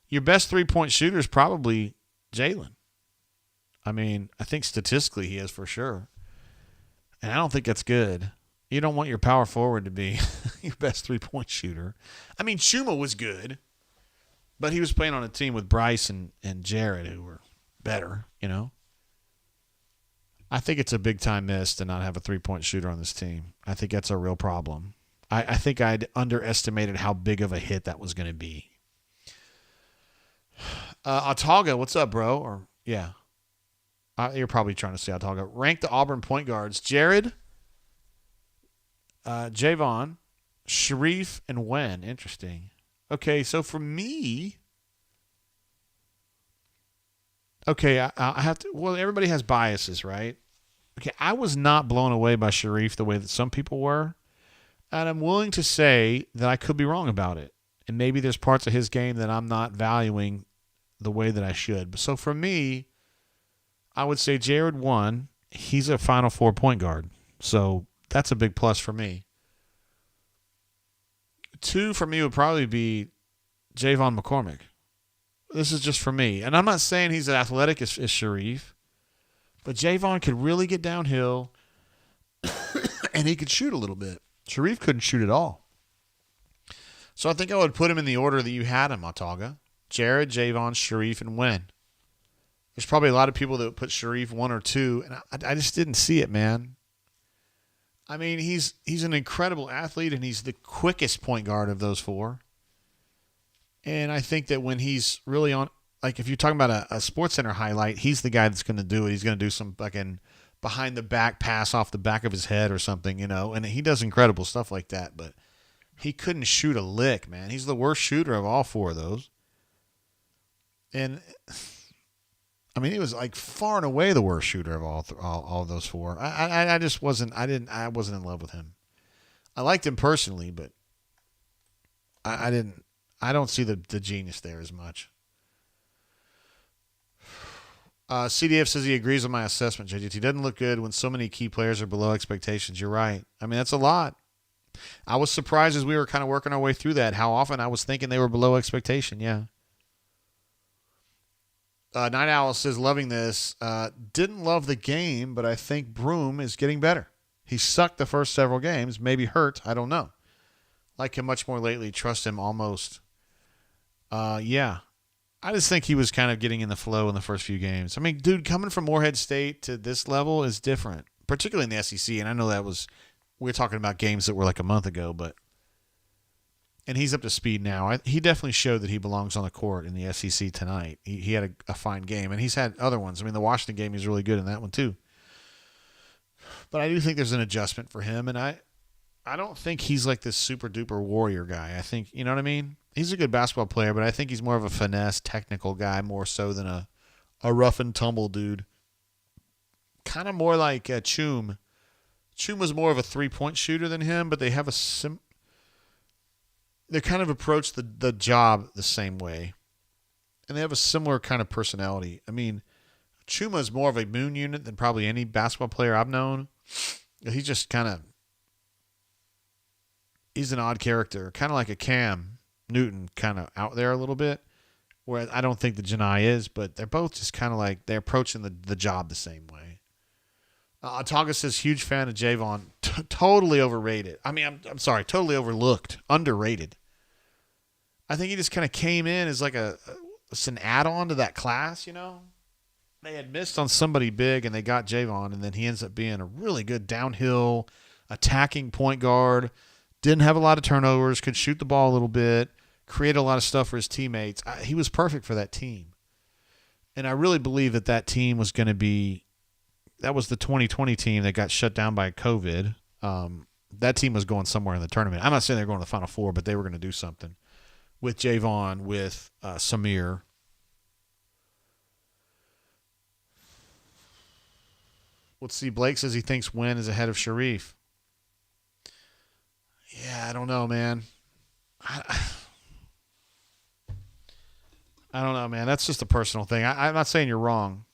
A: your best 3-point shooter is probably Jalen. I mean, I think statistically he is for sure. And I don't think that's good. You don't want your power forward to be your best 3-point shooter. I mean, Chuma was good, but he was playing on a team with Bryce and Jared who were better, you know. I think it's a big-time miss to not have a 3-point shooter on this team. I think that's a real problem. I think I'd underestimated how big of a hit that was going to be. Autaga, what's up, bro? Or yeah, you're probably trying to say Autaga. Rank the Auburn point guards: Jared, Javon, Sharif, and Wen. Interesting. Okay, so for me, okay, I have to. Well, everybody has biases, right? Okay, I was not blown away by Sharif the way that some people were, and I'm willing to say that I could be wrong about it. And maybe there's parts of his game that I'm not valuing the way that I should. But so for me, I would say Jared 1, he's a Final Four point guard. So that's a big plus for me. 2 for me would probably be Javon McCormick. This is just for me. And I'm not saying he's as athletic as Sharif, but Javon could really get downhill and he could shoot a little bit. Sharif couldn't shoot at all. So I think I would put him in the order that you had him, Autaga. Jared, Javon, Sharif, and Wen. There's probably a lot of people that would put Sharif 1 or 2, and I just didn't see it, man. I mean, he's an incredible athlete, and he's the quickest point guard of those 4. And I think that when he's really on, like if you're talking about a SportsCenter highlight, he's the guy that's going to do it. He's going to do some fucking behind-the-back pass off the back of his head or something, and he does incredible stuff like that, but he couldn't shoot a lick, man. He's the worst shooter of all 4 of those. And I mean, he was like far and away the worst shooter of all of those 4. I just wasn't. I wasn't in love with him. I liked him personally, but I didn't. I don't see the genius there as much. CDF says he agrees with my assessment. JGT doesn't look good when so many key players are below expectations. You're right. I mean, that's a lot. I was surprised as we were kind of working our way through that how often I was thinking they were below expectation. Yeah. Night Owl says, loving this. Didn't love the game, but I think Broom is getting better. He sucked the first several games, maybe hurt. I don't know. Like him much more lately. Trust him almost. Yeah. I just think he was kind of getting in the flow in the first few games. I mean, dude, coming from Morehead State to this level is different, particularly in the SEC. And I know we were talking about games that were like a month ago, and he's up to speed now. He definitely showed that he belongs on the court in the SEC tonight. He had a fine game, and he's had other ones. I mean, the Washington game, he's really good in that one too. But I do think there's an adjustment for him, and I don't think he's like this super-duper warrior guy. I think, you know what I mean? He's a good basketball player, but I think he's more of a finesse, technical guy more so than a rough-and-tumble dude. Kind of more like Chum. Chum was more of a three-point shooter than him, but they have they kind of approach the job the same way. And they have a similar kind of personality. I mean, Chuma is more of a moon unit than probably any basketball player I've known. He's just he's an odd character. Kind of like a Cam Newton, kind of out there a little bit. Where I don't think the Janai is, but they're both just kind of like they're approaching the job the same way. Autaga says, huge fan of Javon. Totally overrated. I mean, I'm sorry, totally overlooked. Underrated. I think he just kind of came in as like it's an add-on to that class, They had missed on somebody big, and they got Javon, and then he ends up being a really good downhill attacking point guard. Didn't have a lot of turnovers, could shoot the ball a little bit, create a lot of stuff for his teammates. He was perfect for that team. And I really believe that team was going to be – that was the 2020 team that got shut down by COVID. That team was going somewhere in the tournament. I'm not saying they're going to the Final Four, but they were going to do something with Javon, with Samir. Let's see. Blake says he thinks Wynn is ahead of Sharif. Yeah, I don't know, man. I don't know, man. That's just a personal thing. I'm not saying you're wrong.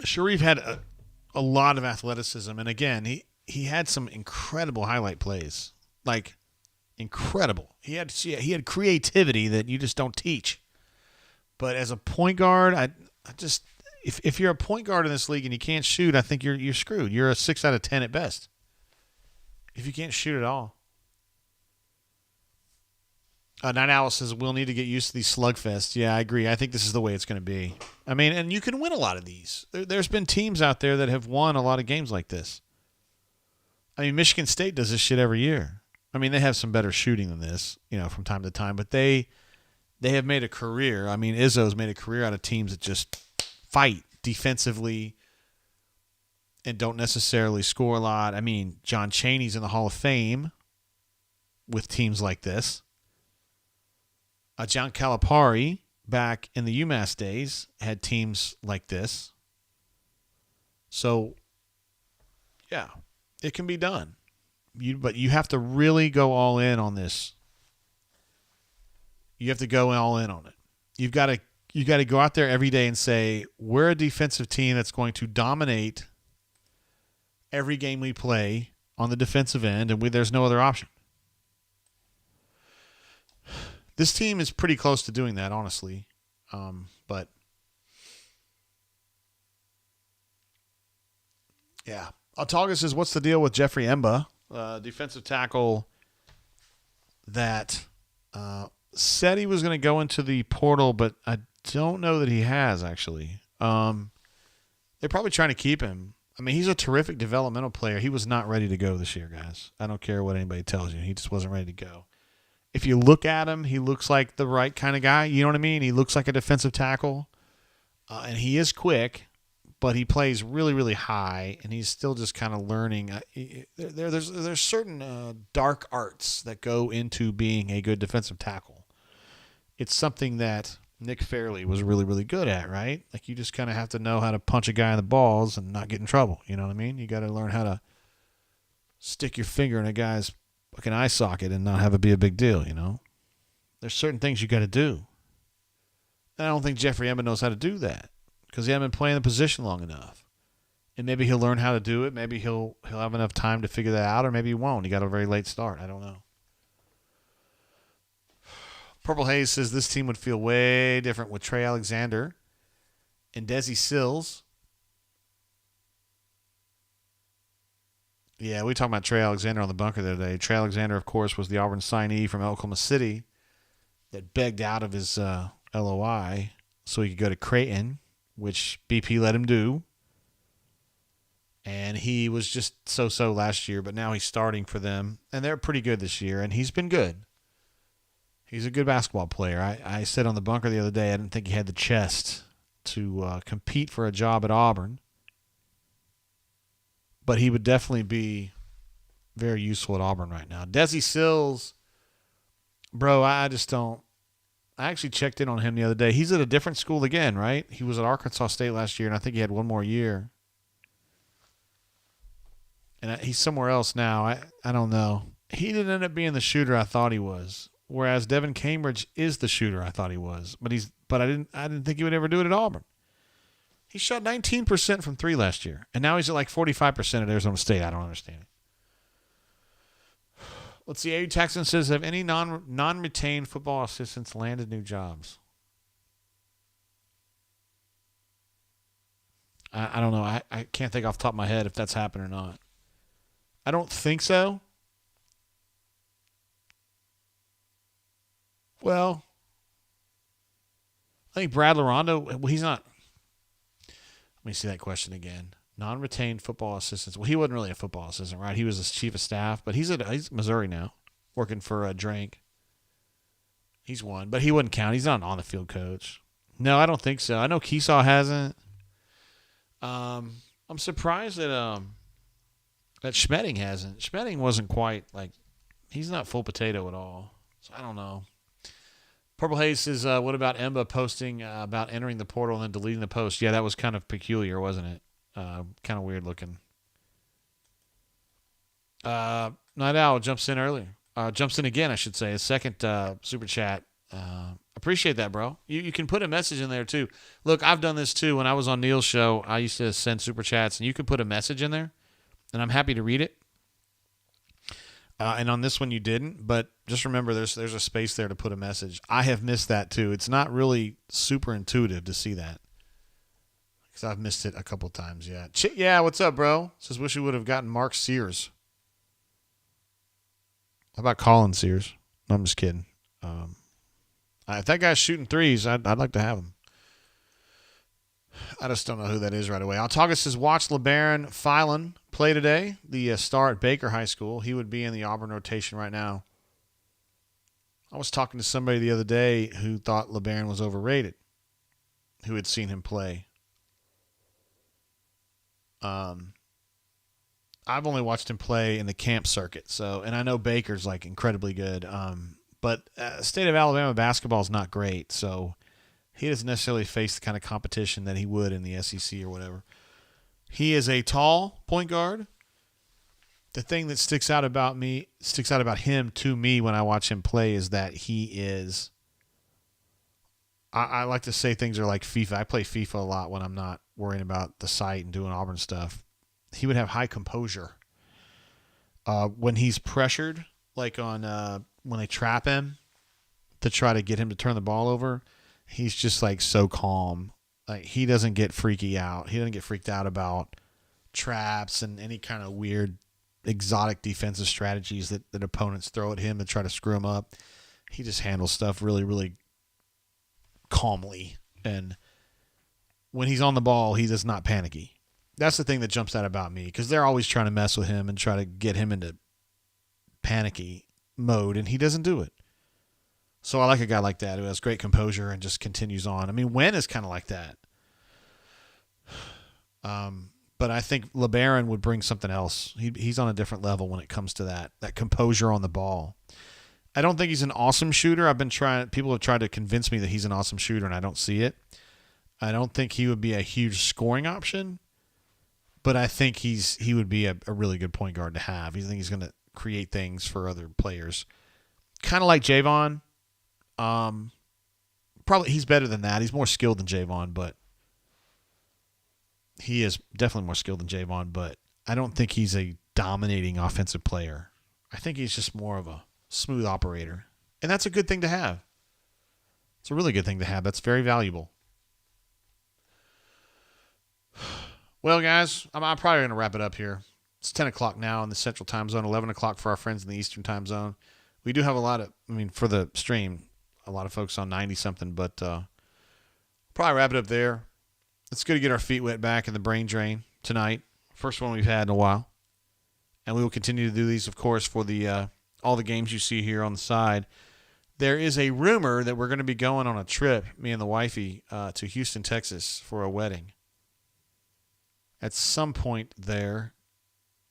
A: Sharif had a lot of athleticism, and again, he had some incredible highlight plays, like incredible. He had creativity that you just don't teach. But as a point guard, I just if you're a point guard in this league and you can't shoot, I think you're screwed. You're a 6 out of 10 at best if you can't shoot at all. Night Owl says, we'll need to get used to these slugfests. Yeah, I agree. I think this is the way it's going to be. I mean, and you can win a lot of these. There's been teams out there that have won a lot of games like this. I mean, Michigan State does this shit every year. I mean, they have some better shooting than this, from time to time, but they have made a career. I mean, Izzo's made a career out of teams that just fight defensively and don't necessarily score a lot. I mean, John Chaney's in the Hall of Fame with teams like this. John Calipari, back in the UMass days, had teams like this. So, yeah, it can be done. But you have to really go all in on this. You have to go all in on it. You got to go out there every day and say, we're a defensive team that's going to dominate every game we play on the defensive end, and there's no other option. This team is pretty close to doing that, honestly. But, yeah. Autaga says, what's the deal with Jeffrey Emba, defensive tackle that said he was going to go into the portal, but I don't know that he has, actually. They're probably trying to keep him. I mean, he's a terrific developmental player. He was not ready to go this year, guys. I don't care what anybody tells you. He just wasn't ready to go. If you look at him, he looks like the right kind of guy. You know what I mean? He looks like a defensive tackle. And he is quick, but he plays really, really high, and he's still just kind of learning. There's certain dark arts that go into being a good defensive tackle. It's something that Nick Fairley was really, really good at, right? Like, you just kind of have to know how to punch a guy in the balls and not get in trouble. You know what I mean? You got to learn how to stick your finger in a guy's fucking eye socket and not have it be a big deal, There's certain things you got to do. And I don't think Jeffrey Emba knows how to do that because he hasn't been playing the position long enough. And maybe he'll learn how to do it. Maybe he'll have enough time to figure that out, or maybe he won't. He got a very late start. I don't know. Purple Haze says this team would feel way different with Trey Alexander and Desi Sills. Yeah, we talked about Trey Alexander on the bunker the other day. Trey Alexander, of course, was the Auburn signee from Oklahoma City that begged out of his LOI so he could go to Creighton, which BP let him do. And he was just so-so last year, but now he's starting for them. And they're pretty good this year, and he's been good. He's a good basketball player. I said on the bunker the other day I didn't think he had the chest to compete for a job at Auburn. But he would definitely be very useful at Auburn right now. Desi Sills, bro, I just don't. I actually checked in on him the other day. He's at a different school again, right? He was at Arkansas State last year, and I think he had one more year. And he's somewhere else now. I don't know. He didn't end up being the shooter I thought he was. Whereas Devin Cambridge is the shooter I thought he was. But I didn't think he would ever do it at Auburn. He shot 19% from three last year, and now he's at like 45% at Arizona State. I don't understand it. Let's see. AU Texan says, have any non-retained football assistants landed new jobs? I don't know. I can't think off the top of my head if that's happened or not. I don't think so. Well, I think Brad Larondo, well, he's not. Let me see that question again. Non-retained football assistants. Well, he wasn't really a football assistant, right? He was a chief of staff, but he's at Missouri now, working for Drake. He's one, but he wouldn't count. He's not an on-the-field coach. No, I don't think so. I know Keesaw hasn't. I'm surprised that Schmedding hasn't. Schmedding wasn't quite he's not full potato at all. So I don't know. Purple Haze says, what about Emba posting about entering the portal and then deleting the post? Yeah, that was kind of peculiar, wasn't it? Kind of weird looking. Night Owl jumps in earlier. Jumps in again, I should say. A second super chat. Appreciate that, bro. You can put a message in there, too. Look, I've done this, too. When I was on Neil's show, I used to send super chats, and you can put a message in there, and I'm happy to read it. And on this one you didn't, but just remember there's a space there to put a message. I have missed that too. It's not really super intuitive to see that because I've missed it a couple times. Yeah, yeah. What's up, bro? Says wish we would have gotten Mark Sears. How about Colin Sears? No, I'm just kidding. If that guy's shooting threes, I'd like to have him. I just don't know who that is right away. Altaga says, watch LeBaron Phelan play today, the star at Baker High School. He would be in the Auburn rotation right now. I was talking to somebody the other day who thought LeBaron was overrated, who had seen him play. I've only watched him play in the camp circuit, and I know Baker's like incredibly good. But state of Alabama basketball is not great, so he doesn't necessarily face the kind of competition that he would in the SEC or whatever. He is a tall point guard. The thing that sticks out about him to me when I watch him play is that he is. I like to say things are like FIFA. I play FIFA a lot when I'm not worrying about the site and doing Auburn stuff. He would have high composure. When he's pressured, like on when they trap him to try to get him to turn the ball over, he's just like so calm. Like he doesn't get freaky out. He doesn't get freaked out about traps and any kind of weird exotic defensive strategies that opponents throw at him to try to screw him up. He just handles stuff really, really calmly. And when he's on the ball, he is not panicky. That's the thing that jumps out about me, because they're always trying to mess with him and try to get him into panicky mode, and he doesn't do it. So I like a guy like that who has great composure and just continues on. I mean, Wen is kind of like that. But I think LeBaron would bring something else. He's on a different level when it comes to that composure on the ball. I don't think he's an awesome shooter. People have tried to convince me that he's an awesome shooter, and I don't see it. I don't think he would be a huge scoring option, but I think he would be a really good point guard to have. I think he's going to create things for other players. Kind of like Javon. Probably he's better than that. He's more skilled than Javon, but he is definitely more skilled than Javon, but I don't think he's a dominating offensive player. I think he's just more of a smooth operator, and that's a good thing to have. It's a really good thing to have. That's very valuable. Well, guys, I'm probably going to wrap it up here. It's 10 o'clock now in the Central Time Zone, 11 o'clock for our friends in the Eastern Time Zone. We do have for the stream, a lot of folks on 90-something, but probably wrap it up there. It's good to get our feet wet back in the brain drain tonight. First one we've had in a while. And we will continue to do these, of course, for the all the games you see here on the side. There is a rumor that we're going to be going on a trip, me and the wifey, to Houston, Texas for a wedding. At some point there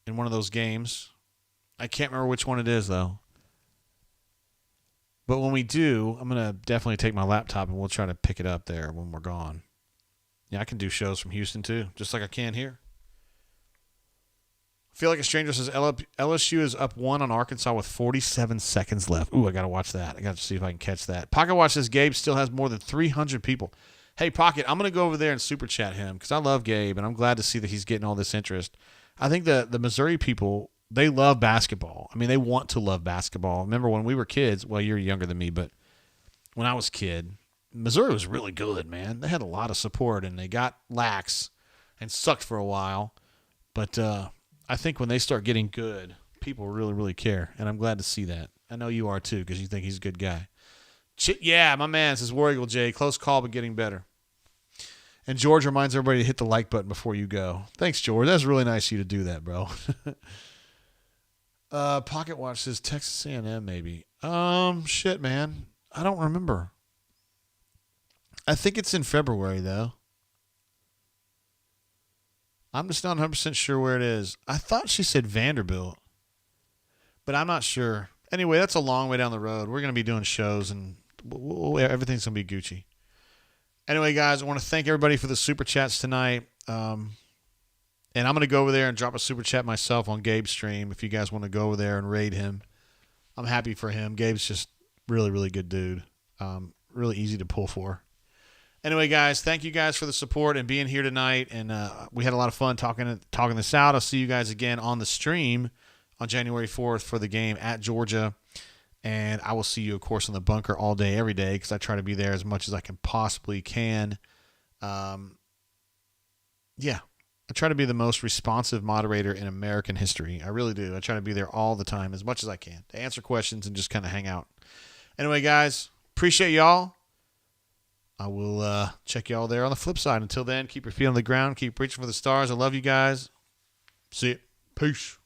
A: in one of those games. I can't remember which one it is, though. But when we do, I'm going to definitely take my laptop and we'll try to pick it up there when we're gone. Yeah, I can do shows from Houston, too, just like I can here. I feel like a stranger says LSU is up 1 on Arkansas with 47 seconds left. Ooh, I got to watch that. I got to see if I can catch that. Pocket Watch says Gabe still has more than 300 people. Hey, Pocket, I'm going to go over there and super chat him because I love Gabe, and I'm glad to see that he's getting all this interest. I think the Missouri people, they love basketball. I mean, they want to love basketball. Remember when we were kids, well, you're younger than me, but when I was a kid, Missouri was really good, man. They had a lot of support, and they got lax and sucked for a while. But I think when they start getting good, people really, really care, and I'm glad to see that. I know you are, too, because you think he's a good guy. Yeah, my man says, War Eagle J, close call but getting better. And George reminds everybody to hit the like button before you go. Thanks, George. That's really nice of you to do that, bro. Pocket Watch says Texas A&M maybe. Shit, man. I don't remember. I think it's in February, though. I'm just not 100% sure where it is. I thought she said Vanderbilt, but I'm not sure. Anyway, that's a long way down the road. We're going to be doing shows, and everything's going to be Gucci. Anyway, guys, I want to thank everybody for the super chats tonight. And I'm going to go over there and drop a super chat myself on Gabe's stream if you guys want to go over there and raid him. I'm happy for him. Gabe's just really, really good dude. Really easy to pull for. Anyway, guys, thank you guys for the support and being here tonight. And we had a lot of fun talking this out. I'll see you guys again on the stream on January 4th for the game at Georgia. And I will see you, of course, in the bunker all day, every day, because I try to be there as much as I can possibly can. I try to be the most responsive moderator in American history. I really do. I try to be there all the time as much as I can to answer questions and just kind of hang out. Anyway, guys, appreciate y'all. I will check y'all there on the flip side. Until then, keep your feet on the ground. Keep reaching for the stars. I love you guys. See you. Peace.